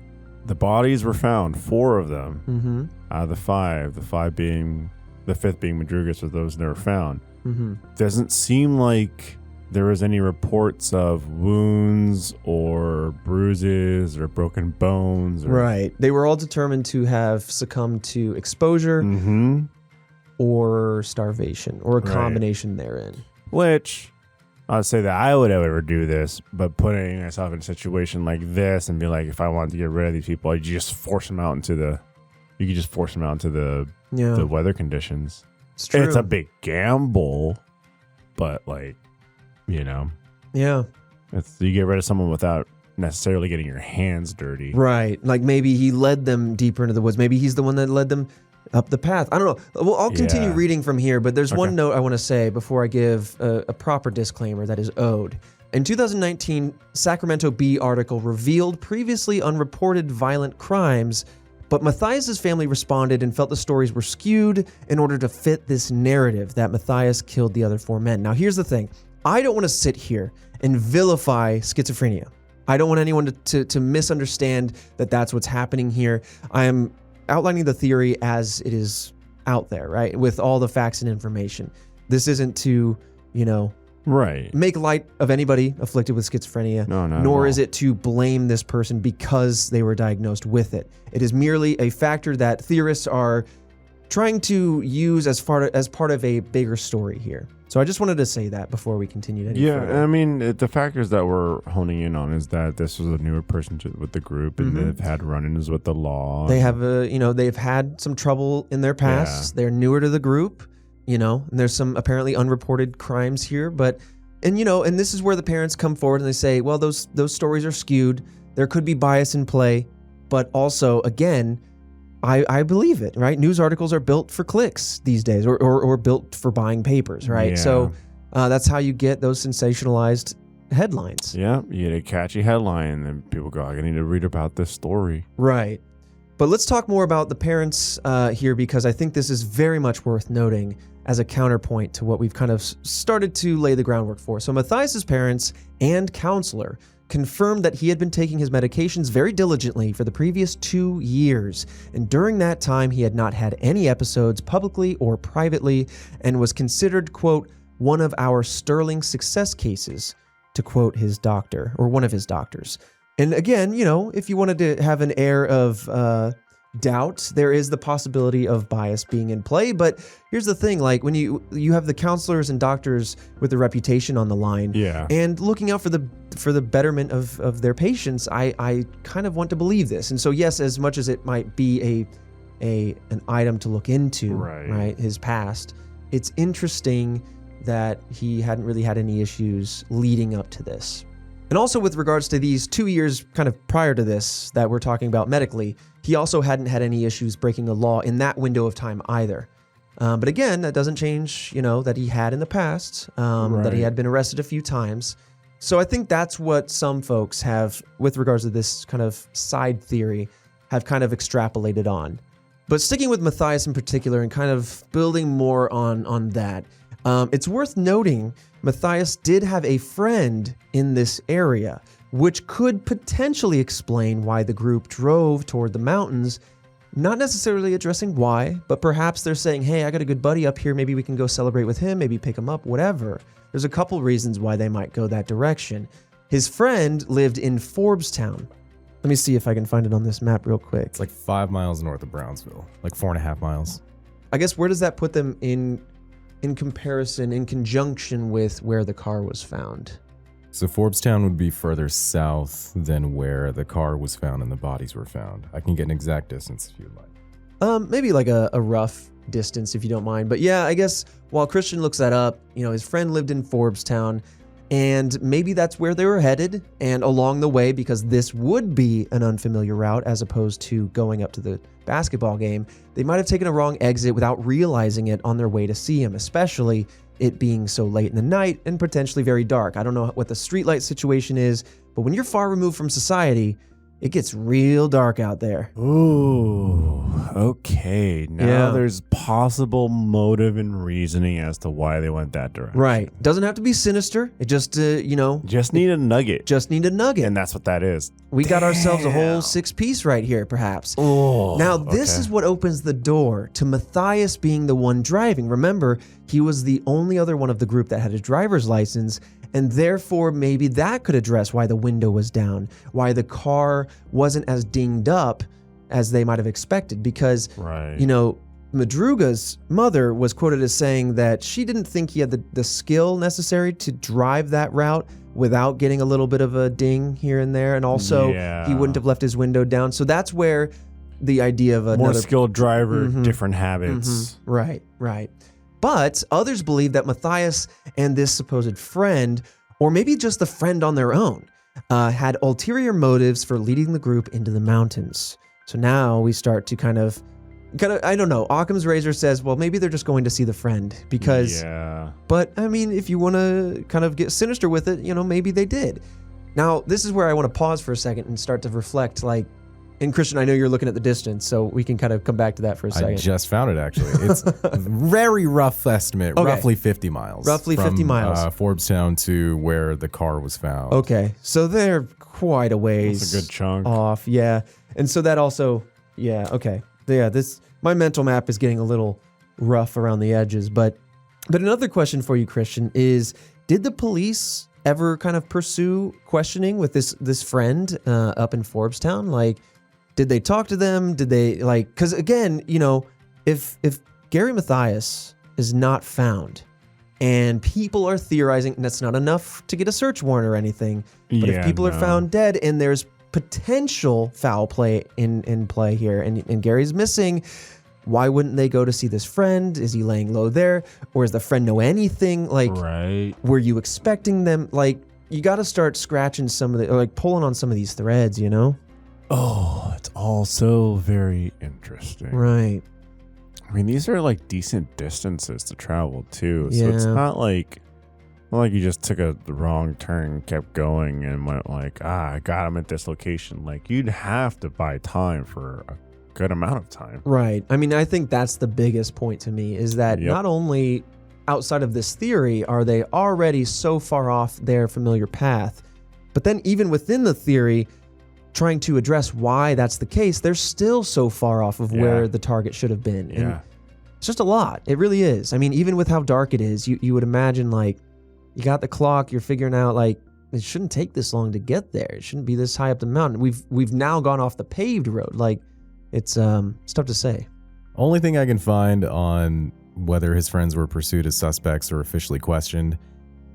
The bodies were found, 4 of them out of the 5. The 5 being, the 5th being Madruga's, for those never found. Doesn't seem like there was any reports of wounds or bruises or broken bones. Right. They were all determined to have succumbed to exposure or starvation or a combination therein. Which, I'd say that I would ever do this, but putting myself in a situation like this and be like, if I wanted to get rid of these people, you could just force them out into the weather conditions. It's true. It's a big gamble, but Yeah. you get rid of someone without necessarily getting your hands dirty. Right. Like maybe he led them deeper into the woods. Maybe he's the one that led them up the path. I don't know. Well, I'll continue reading from here, but there's one note I want to say before I give a proper disclaimer that is owed. In 2019, Sacramento Bee article revealed previously unreported violent crimes, but Mathias's family responded and felt the stories were skewed in order to fit this narrative that Mathias killed the other 4 men. Now, here's the thing. I don't want to sit here and vilify schizophrenia. I don't want anyone to misunderstand that that's what's happening here. I am outlining the theory as it is out there, right? With all the facts and information. This isn't to, make light of anybody afflicted with schizophrenia, nor is it to blame this person because they were diagnosed with it. It is merely a factor that theorists are trying to use as part of a bigger story here. So I just wanted to say that before we continue. I mean, the factors that we're honing in on is that this was a newer person with the group, and they've had run-ins with the law. They have they've had some trouble in their past. They're newer to the group, and there's some apparently unreported crimes here. And this is where the parents come forward and they say, well, those stories are skewed. There could be bias in play, but also again, I believe it, right? News articles are built for clicks these days or built for buying papers, right? Yeah. So that's how you get those sensationalized headlines. Yeah, you get a catchy headline and people go, I need to read about this story. Right. But let's talk more about the parents here because I think this is very much worth noting as a counterpoint to what we've kind of started to lay the groundwork for. So Mathias's parents and counselor confirmed that he had been taking his medications very diligently for the previous 2 years, and during that time he had not had any episodes publicly or privately and was considered, quote, one of our sterling success cases, to quote his doctor, or one of his doctors. And again, if you wanted to have an air of doubt, there is the possibility of bias being in play. But here's the thing, like when you have the counselors and doctors with a reputation on the line and looking out for the betterment of their patients, I kind of want to believe this. And so yes, as much as it might be an item to look into, right, his past, it's interesting that he hadn't really had any issues leading up to this. And also with regards to these 2 years kind of prior to this that we're talking about medically, he also hadn't had any issues breaking the law in that window of time either. But again, that doesn't change, that he had in the past, that he had been arrested a few times. So I think that's what some folks have, with regards to this kind of side theory, have kind of extrapolated on. But sticking with Mathias in particular and kind of building more on that, It's worth noting Matthias did have a friend in this area, which could potentially explain why the group drove toward the mountains. Not necessarily addressing why, but perhaps they're saying, hey, I got a good buddy up here. Maybe we can go celebrate with him, maybe pick him up, whatever. There's a couple reasons why they might go that direction. His friend lived in Forbestown. Let me see if I can find it on this map real quick. It's like 5 miles north of Brownsville, like 4.5 miles. I guess where does that put them in comparison, in conjunction with where the car was found? So Forbestown would be further south than where the car was found and the bodies were found. I can get an exact distance if you'd like. Maybe like a rough distance if you don't mind. But yeah, I guess while Christian looks that up, his friend lived in Forbestown, and maybe that's where they were headed. And along the way, because this would be an unfamiliar route as opposed to going up to the basketball game, they might have taken a wrong exit without realizing it on their way to see him, especially it being so late in the night and potentially very dark. I don't know what the streetlight situation is, but when you're far removed from society, it gets real dark out there. Ooh, okay. Now there's possible motive and reasoning as to why they went that direction. Right. Doesn't have to be sinister. It just, just need a nugget. Just need a nugget. And that's what that is. We got ourselves a whole 6-piece right here, perhaps. Oh, now, this is what opens the door to Matthias being the one driving. Remember, he was the only other one of the group that had a driver's license, and therefore maybe that could address why the window was down, why the car wasn't as dinged up as they might have expected. Because, Madruga's mother was quoted as saying that she didn't think he had the skill necessary to drive that route without getting a little bit of a ding here and there. And also, he wouldn't have left his window down. So that's where the idea of another... More skilled driver, different habits. Right. But others believe that Matthias and this supposed friend, or maybe just the friend on their own, had ulterior motives for leading the group into the mountains. So now we start to kind of, I don't know. Occam's razor says, well, maybe they're just going to see the friend because. Yeah. But I mean, if you want to kind of get sinister with it, maybe they did. Now, this is where I want to pause for a second and start to reflect, and Christian, I know you're looking at the distance, so we can kind of come back to that for a second. I just found it, actually. It's a very rough estimate, roughly 50 miles. Roughly 50 miles. Forbestown to where the car was found. Okay, so they're quite a ways That's a good chunk off, yeah. And so that also, okay. Yeah, my mental map is getting a little rough around the edges. But another question for you, Christian, is did the police ever kind of pursue questioning with this friend up in Forbestown? Did they talk to them? Did they because again, if Gary Matthias is not found and people are theorizing, and that's not enough to get a search warrant or anything, but if people are found dead and there's potential foul play in play here and Gary's missing, why wouldn't they go to see this friend? Is he laying low there? Or does the friend know anything? Right. Were you expecting them? You got to start scratching some of the, pulling on some of these threads, Oh, it's also very interesting. Right. I mean, these are decent distances to travel too. So it's not like you just took the wrong turn, kept going, and went I got him at this location. You'd have to buy time for a good amount of time. Right. I mean, I think that's the biggest point to me is that not only outside of this theory are they already so far off their familiar path, but then even within the theory, trying to address why that's the case, they're still so far off of where the target should have been. And it's just a lot. It really is. I mean, even with how dark it is, you would imagine you got the clock, you're figuring out it shouldn't take this long to get there. It shouldn't be this high up the mountain. We've now gone off the paved road. It's tough to say. Only thing I can find on whether his friends were pursued as suspects or officially questioned,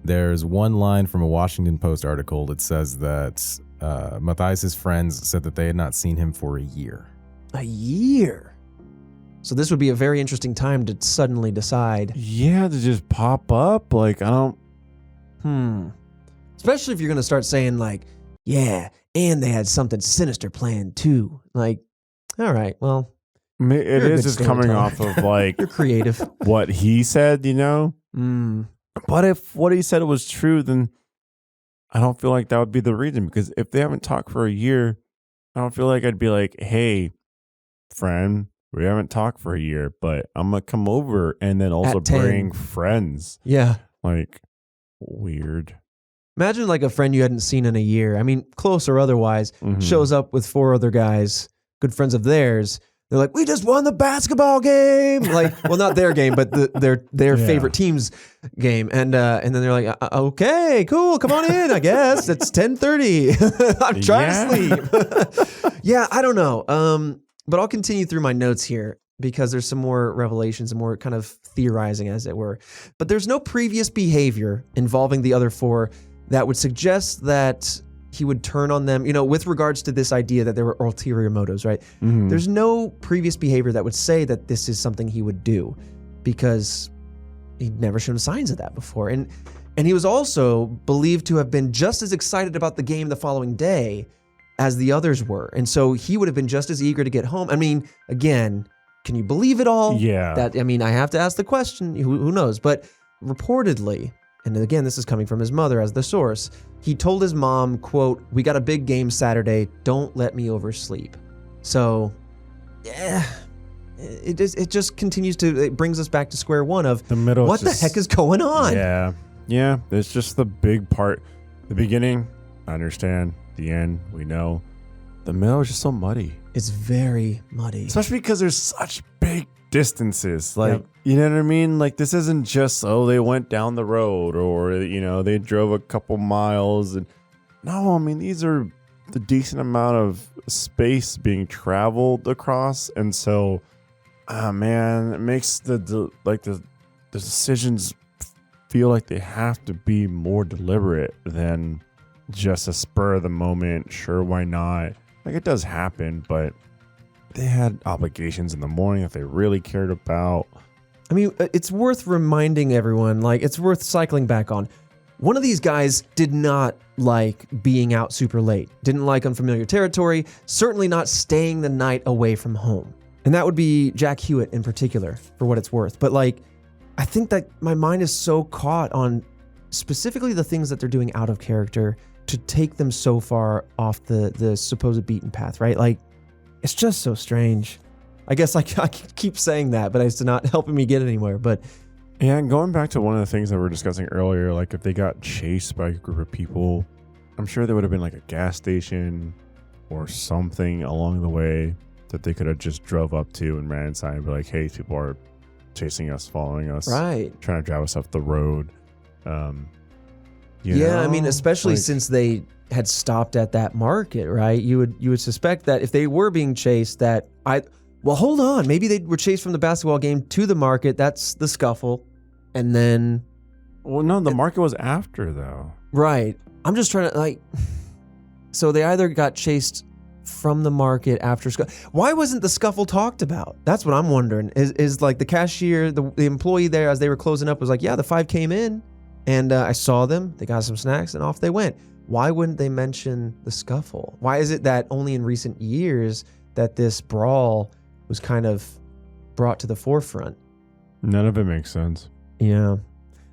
there's one line from a Washington Post article that says that Matthias's friends said that they had not seen him for a year. A year? So this would be a very interesting time to suddenly decide. Yeah, to just pop up. I don't... Especially if you're going to start saying and they had something sinister planned too. All right, well... It is just coming off of you're creative. What he said, But if what he said was true, then I don't feel like that would be the reason. Because if they haven't talked for a year, I don't feel like I'd be hey, friend, We haven't talked for a year, but I'm going to come over and then also At 10. bring friends. Yeah. Like, weird. Imagine like a friend you hadn't seen in a year. I mean, close or otherwise, shows up with 4 other guys, good friends of theirs. They're like, we just won the basketball game. Like, well, not their game, but their favorite team's game. And then they're like, okay, cool. Come on in, I guess. It's 10:30. I'm trying to sleep. Yeah, I don't know. But I'll continue through my notes here because there's some more revelations and more kind of theorizing, as it were. But there's no previous behavior involving the other 4 that would suggest that he would turn on them, with regards to this idea that there were ulterior motives, right? There's no previous behavior that would say that this is something he would do because he'd never shown signs of that before. And he was also believed to have been just as excited about the game the following day as the others were. And so he would have been just as eager to get home. I mean, again, can you believe it all? Yeah. I have to ask the question, who knows? But reportedly, and again, this is coming from his mother as the source, he told his mom, quote, "We got a big game Saturday. Don't let me oversleep." So, yeah, it just continues it brings us back to square one of the middle. What the heck is going on? Yeah. Yeah. It's just the big part. The beginning, I understand. The end, we know. The middle is just so muddy. It's very muddy. Especially because there's such big distances. Like, you know what I mean? Like, this isn't just, they went down the road or, they drove a couple miles. And no, I mean, these are the decent amount of space being traveled across. And so, man, it makes the decisions feel like they have to be more deliberate than just a spur of the moment. Sure, why not? Like, it does happen, but they had obligations in the morning that they really cared about. I mean, it's worth reminding everyone, it's worth cycling back on. One of these guys did not like being out super late, didn't like unfamiliar territory, certainly not staying the night away from home. And that would be Jack Hewitt in particular, for what it's worth. But I think that my mind is so caught on specifically the things that they're doing out of character to take them so far off the supposed beaten path, right? It's just so strange. I guess I keep saying that, but it's not helping me get anywhere. But yeah, and going back to one of the things that we were discussing earlier, if they got chased by a group of people, I'm sure there would have been a gas station or something along the way that they could have just drove up to and ran inside and be like, hey, people are chasing us, following us, right, trying to drive us off the road. I mean, especially since they had stopped at that market, right? You would suspect that if they were being chased, hold on, maybe they were chased from the basketball game to the market. That's the scuffle, and then. Well, no, the market was after though. Right. I'm just trying to So they either got chased from the market after scuffle. Why wasn't the scuffle talked about? That's what I'm wondering. Is the cashier, the employee there as they were closing up was like, yeah, the 5 came in. And I saw them, they got some snacks, and off they went. Why wouldn't they mention the scuffle? Why is it that only in recent years that this brawl was kind of brought to the forefront? None of it makes sense. Yeah.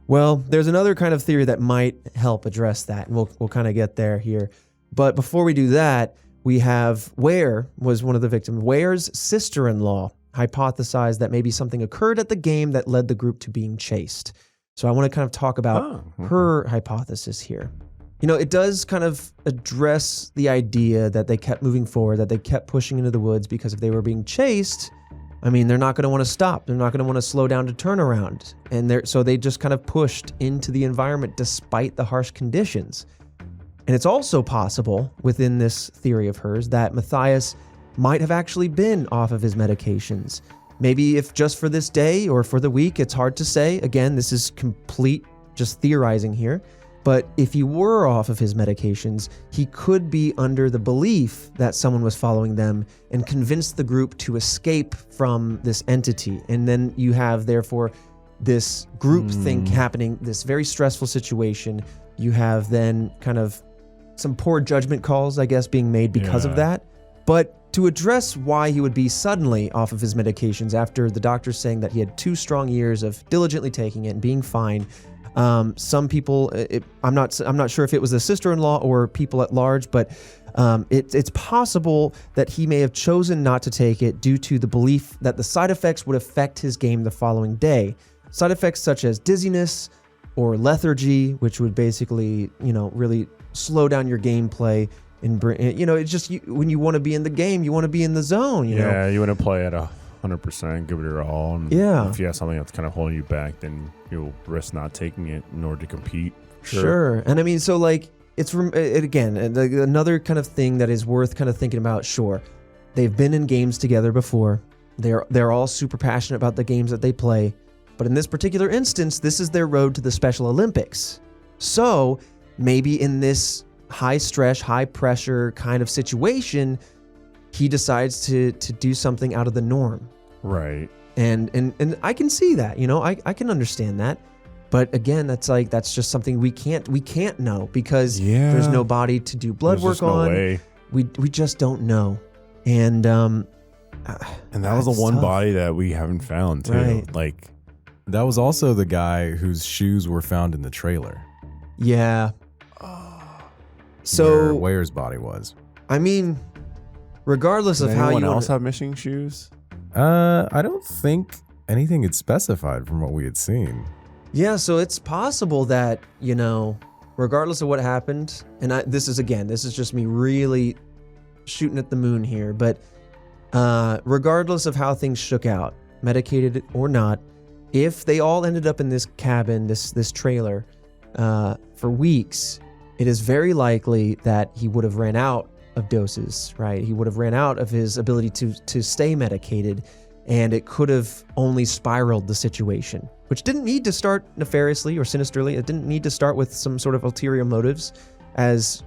Well, there's another kind of theory that might help address that, and we'll kind of get there here. But before we do that, we have Ware was one of the victims. Ware's sister-in-law hypothesized that maybe something occurred at the game that led the group to being chased. So I want to kind of talk about her hypothesis here. It does kind of address the idea that they kept moving forward, that they kept pushing into the woods because if they were being chased, I mean, they're not going to want to stop. They're not going to want to slow down to turn around. And so they just kind of pushed into the environment despite the harsh conditions. And it's also possible within this theory of hers that Matthias might have actually been off of his medications. Maybe if just for this day or for the week, it's hard to say. Again, this is complete just theorizing here. But if he were off of his medications, he could be under the belief that someone was following them and convinced the group to escape from this entity. And then you have, therefore, this group think happening, this very stressful situation. You have then kind of some poor judgment calls, I guess, being made because of that. But to address why he would be suddenly off of his medications after the doctors saying that he had 2 strong years of diligently taking it and being fine, Some people, I'm not sure if it was the sister-in-law or people at large, but it's possible that he may have chosen not to take it due to the belief that the side effects would affect his game the following day. Side effects such as dizziness or lethargy, which would basically, really slow down your gameplay and bring, it's just when you want to be in the game, you want to be in the zone. You know? You want to play at 100%, give it your all. And if you have something that's kind of holding you back, then you'll risk not taking it in order to compete. Sure. And I mean, so like, again, another kind of thing that is worth kind of thinking about. Sure, they've been in games together before. They're all super passionate about the games that they play. But in this particular instance, this is their road to the Special Olympics. So maybe in this high stress, high pressure kind of situation, he decides to do something out of the norm. Right. And I can see that, I can understand that. But again, that's just something we can't know because there's no body to do blood work on. No way. We just don't know. And that was the one body that we haven't found too. Right. Like, that was also the guy whose shoes were found in the trailer. Yeah. So where his body was. I mean, regardless of how anyone else have missing shoes? I don't think anything had specified from what we had seen. Yeah, so it's possible that, regardless of what happened, and this is just me really shooting at the moon here, but regardless of how things shook out, medicated or not, if they all ended up in this cabin, this trailer, for weeks, it is very likely that he would have ran out of doses, right? He would have ran out of his ability to stay medicated, and it could have only spiraled the situation, which didn't need to start nefariously or sinisterly. It didn't need to start with some sort of ulterior motives, as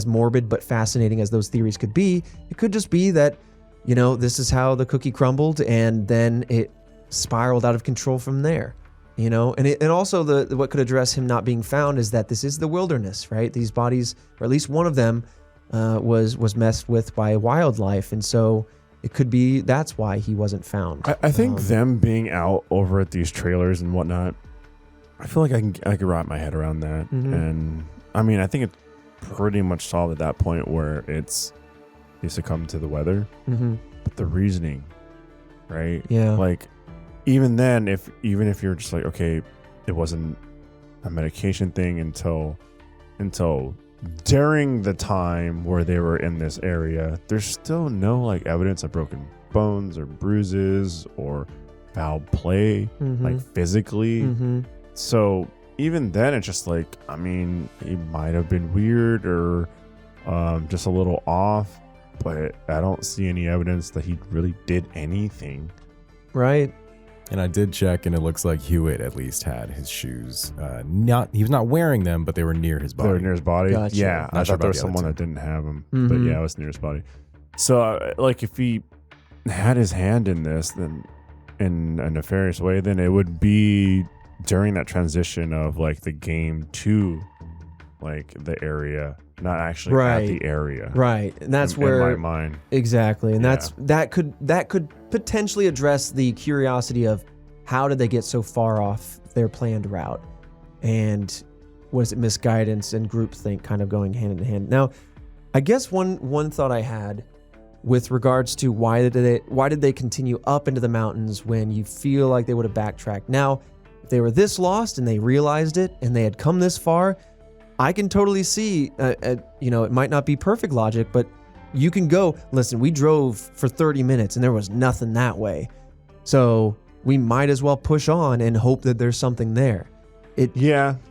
morbid but fascinating as those theories could be. It could just be that, this is how the cookie crumbled, and then it spiraled out of control from there. And also what could address him not being found is that this is the wilderness, right? These bodies, or at least one of them, was messed with by wildlife, and so it could be that's why he wasn't found. I think them being out over at these trailers and whatnot, I feel like I can wrap my head around that. Mm-hmm. And I mean, I think it's pretty much solved at that point where they succumb to the weather. Mm-hmm. But the reasoning, right? Yeah. Like, even then, even if you're just like, okay, it wasn't a medication thing until during the time where they were in this area, there's still no like evidence of broken bones or bruises or foul play, like physically. Mm-hmm. So even then, it's just like, I mean, he might have been weird or just a little off, but I don't see any evidence that he really did anything. Right. And I did check, and it looks like Hewitt at least had his shoes. He was not wearing them, but they were near his body. They were near his body? Gotcha. Yeah, I sure thought there about was the other someone two. that didn't have them. Mm-hmm. But yeah, it was near his body. So, like, if he had his hand in this, then in a nefarious way, then it would be during that transition of, like, the game to, like, the area, not actually at the area. Right. And that's where... In my mind. Exactly. And that could potentially address the curiosity of how did they get so far off their planned route? And was it misguidance and groupthink kind of going hand in hand? Now, I guess one thought I had with regards to why did they continue up into the mountains when you feel like they would have backtracked? Now, if they were this lost and they realized it and they had come this far, I can totally see, it might not be perfect logic, but you can go, listen, we drove for 30 minutes and there was nothing that way. So we might as well push on and hope that there's something there.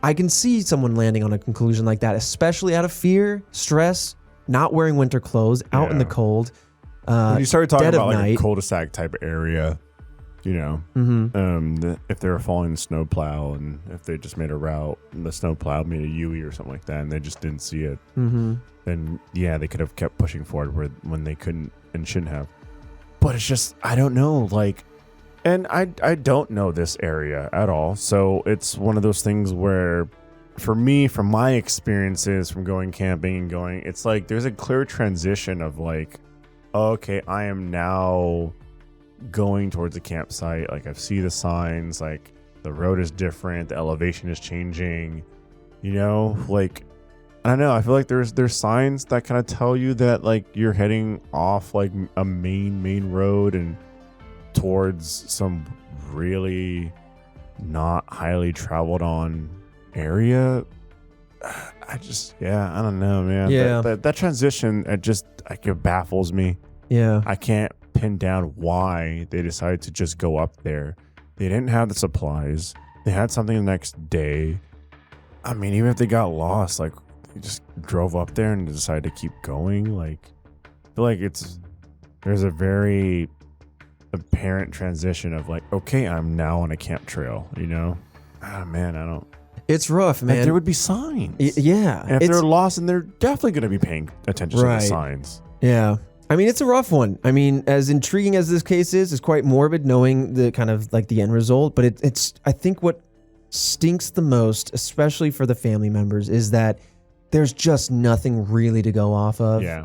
I can see someone landing on a conclusion like that, especially out of fear, stress, not wearing winter clothes, out in the cold. When you started talking about like night. a cul-de-sac type area, if they were following the snowplow and if they just made a route and the snowplow made a U-ey or something like that and they just didn't see it, then they could have kept pushing forward when they couldn't and shouldn't have. But it's just, I don't know, like, and I don't know this area at all. So it's one of those things where, for me, from my experiences from going camping and it's like there's a clear transition of like, okay, I am now going towards a campsite. Like, I see the signs, like the road is different, the elevation is changing, you know, like, I don't know. I feel like there's signs that kind of tell you that like you're heading off like a main road and towards some really not highly traveled on area. I don't know, man. Yeah. That transition, it baffles me. Yeah. I can't pin down why they decided to just go up there. They didn't have the supplies. They had something the next day. I mean, even if they got lost, like, they just drove up there and decided to keep going. Like, I feel like there's a very apparent transition of like, okay, I'm now on a camp trail, you know? Ah, man, I don't. It's rough, man. Like, there would be signs. Yeah. And if they're lost, and they're definitely going to be paying attention to the signs. Yeah. I mean, it's a rough one. I mean, as intriguing as this case is, it's quite morbid knowing the kind of like the end result. But it's I think what stinks the most, especially for the family members, is that there's just nothing really to go off of. Yeah.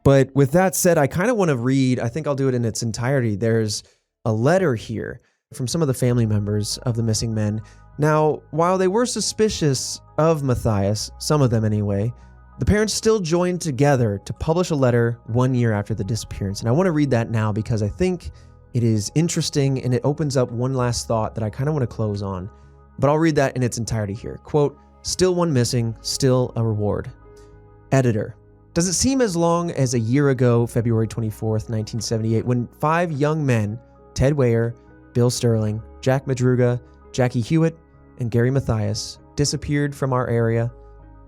But with that said, I kind of want to read, I think I'll do it in its entirety. There's a letter here from some of the family members of the missing men. Now, while they were suspicious of Matthias, some of them anyway, the parents still joined together to publish a letter 1 year after the disappearance. And I want to read that now because I think it is interesting and it opens up one last thought that I kind of want to close on. But I'll read that in its entirety here. Quote, "Still one missing, still a reward. Editor, does it seem as long as a year ago, February 24th, 1978, when 5 young men, Ted Weyer, Bill Sterling, Jack Madruga, Jackie Hewitt, and Gary Matthias, disappeared from our area?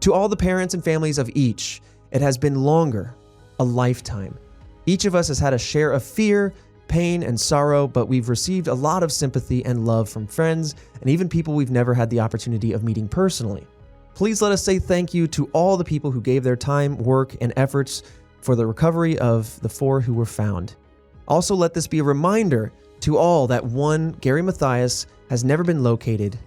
To all the parents and families of each, it has been longer, a lifetime. Each of us has had a share of fear, pain, and sorrow, but we've received a lot of sympathy and love from friends and even people we've never had the opportunity of meeting personally. Please let us say thank you to all the people who gave their time, work, and efforts for the recovery of the 4 who were found. Also, let this be a reminder to all that one Gary Matthias has never been located.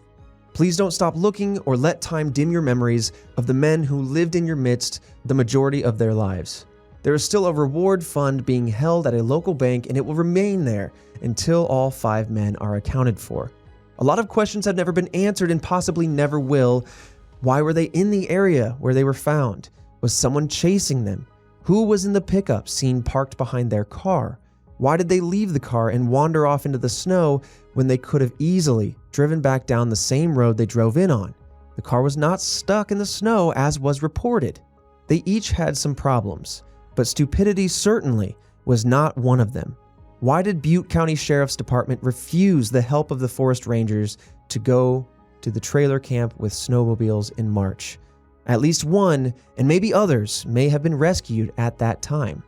Please don't stop looking or let time dim your memories of the men who lived in your midst the majority of their lives. There is still a reward fund being held at a local bank, and it will remain there until all 5 men are accounted for. A lot of questions have never been answered and possibly never will. Why were they in the area where they were found? Was someone chasing them? Who was in the pickup seen parked behind their car? Why did they leave the car and wander off into the snow when they could have easily driven back down the same road they drove in on? The car was not stuck in the snow as was reported. They each had some problems, but stupidity certainly was not one of them. Why did Butte County Sheriff's Department refuse the help of the forest rangers to go to the trailer camp with snowmobiles in March? At least one, and maybe others, may have been rescued at that time.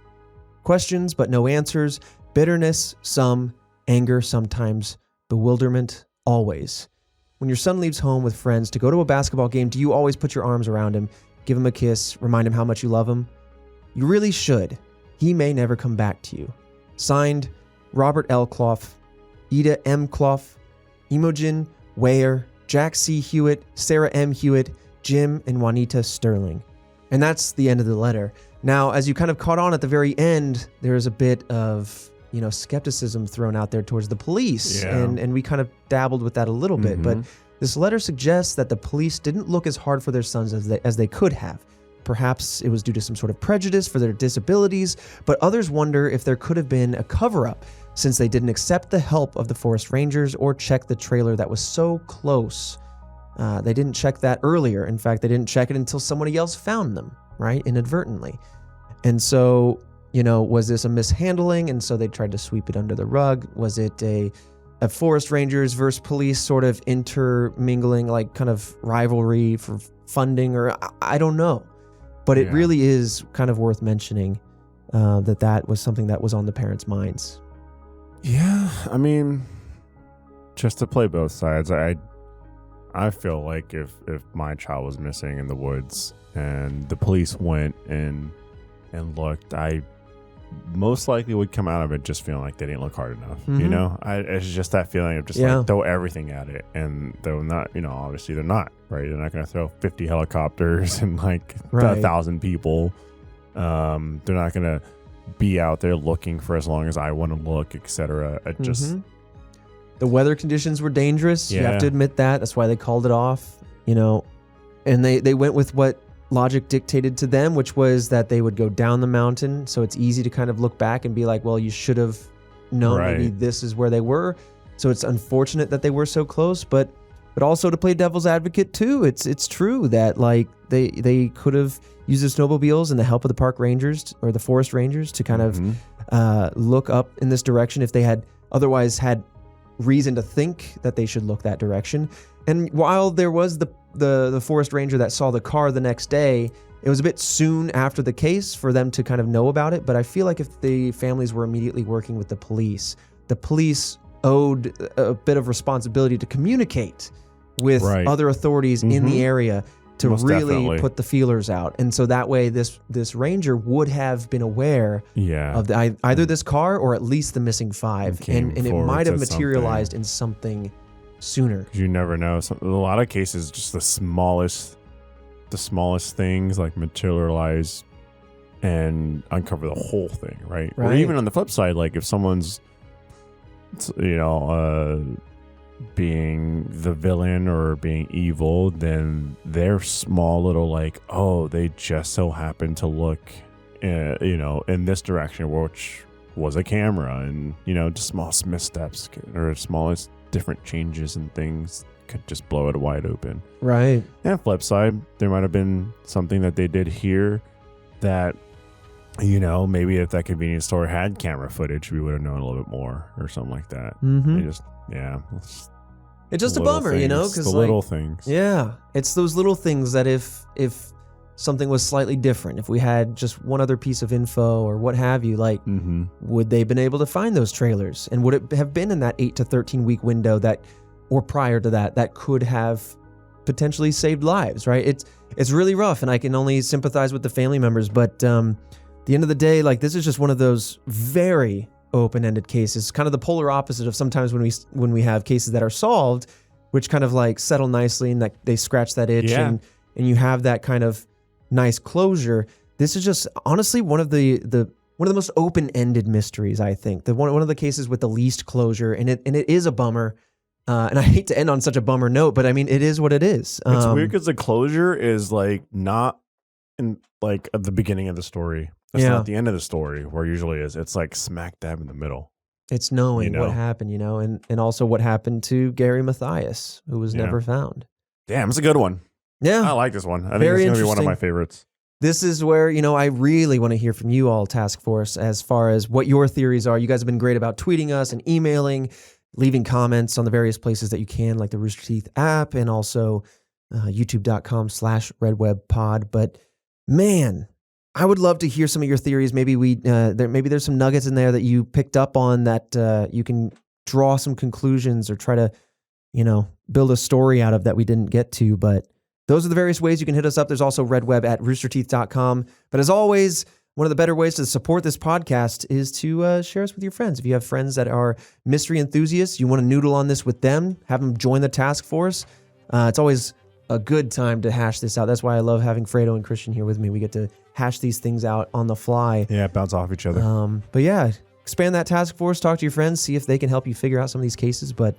Questions but no answers, bitterness some, anger sometimes, bewilderment always. When your son leaves home with friends to go to a basketball game, do you always put your arms around him, give him a kiss, remind him how much you love him? You really should. He may never come back to you. Signed, Robert L. Clough, Ida M. Clough, Imogen Weyer, Jack C. Hewitt, Sarah M. Hewitt, Jim and Juanita Sterling. And that's the end of the letter. Now, as you kind of caught on at the very end, there's a bit of, skepticism thrown out there towards the police. Yeah. And we kind of dabbled with that a little bit. But this letter suggests that the police didn't look as hard for their sons as they could have. Perhaps it was due to some sort of prejudice for their disabilities, but others wonder if there could have been a cover-up since they didn't accept the help of the forest rangers or check the trailer that was so close. They didn't check that earlier. In fact, they didn't check it until somebody else found them, right? Inadvertently. And so, was this a mishandling? And so they tried to sweep it under the rug. Was it a forest rangers versus police sort of intermingling, like kind of rivalry for funding, or I don't know. But it really is kind of worth mentioning that was something that was on the parents' minds. Yeah, I mean, just to play both sides, I feel like if my child was missing in the woods and the police went and looked, I most likely would come out of it just feeling like they didn't look hard enough. It's just that feeling of just like throw everything at it, and they're not, obviously they're not, right? They're not going to throw 50 helicopters and like 1,000 people. They're not going to be out there looking for as long as I want to look, etc. The weather conditions were dangerous. You have to admit that. That's why they called it off, and they went with what logic dictated to them, which was that they would go down the mountain. So it's easy to kind of look back and be like, well, you should have known maybe this is where they were. So it's unfortunate that they were so close, but also to play devil's advocate too, it's true that like they could have used the snowmobiles and the help of the park rangers or the forest rangers to kind of look up in this direction if they had otherwise had reason to think that they should look that direction. And while there was the forest ranger that saw the car the next day, it was a bit soon after the case for them to kind of know about it. But I feel like if the families were immediately working with the police owed a bit of responsibility to communicate with other authorities in the area to Most really definitely. put the feelers out. And so that way this ranger would have been aware of either this car or at least the missing 5. And it might have materialized in something sooner. You never know. A lot of cases, just the smallest things like materialize and uncover the whole thing, right? Or even on the flip side, like if someone's, being the villain or being evil, then their small little like, oh, they just so happened to look, in this direction, which was a camera, and just small missteps or smallest different changes and things could just blow it wide open. Right. And flip side, there might have been something that they did here that, maybe if that convenience store had camera footage, we would have known a little bit more or something like that. It's just a bummer, because the little things. Yeah, it's those little things that if something was slightly different, if we had just one other piece of info or what have you, like, would they been able to find those trailers? And would it have been in that 8 to 13 week window or prior to that could have potentially saved lives, right? It's really rough, and I can only sympathize with the family members, but at the end of the day, like, this is just one of those very open-ended cases, kind of the polar opposite of sometimes when we have cases that are solved, which kind of like settle nicely and that they scratch that itch and you have that kind of nice closure. This is just honestly one of the most open-ended mysteries, I think. One of the cases with the least closure, and it is a bummer. And I hate to end on such a bummer note, but I mean, it is what it is. It's weird because the closure is like not in like at the beginning of the story. It's not the end of the story where it usually is. It's like smack dab in the middle. It's knowing what happened, and also what happened to Gary Mathias, who was never found. Damn, it's a good one. Yeah. I like this one. I think it's going to be one of my favorites. This is where, I really want to hear from you all, Task Force, as far as what your theories are. You guys have been great about tweeting us and emailing, leaving comments on the various places that you can, like the Rooster Teeth app and also youtube.com/redwebpod. But man, I would love to hear some of your theories. Maybe maybe there's some nuggets in there that you picked up on that you can draw some conclusions or try to, build a story out of that we didn't get to. But those are the various ways you can hit us up. There's also redweb at roosterteeth.com. But as always, one of the better ways to support this podcast is to share us with your friends. If you have friends that are mystery enthusiasts, you want to noodle on this with them, have them join the task force. It's always a good time to hash this out. That's why I love having Fredo and Christian here with me. We get to hash these things out on the fly. Yeah, bounce off each other. But yeah, expand that task force, talk to your friends, see if they can help you figure out some of these cases. But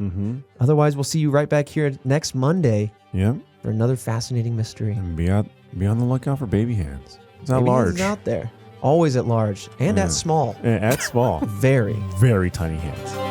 otherwise, we'll see you right back here next Monday for another fascinating mystery. And be on the lookout for baby hands. It's not Baby large. hands is out there. Always at large and at small. At small. Very. Very tiny hands.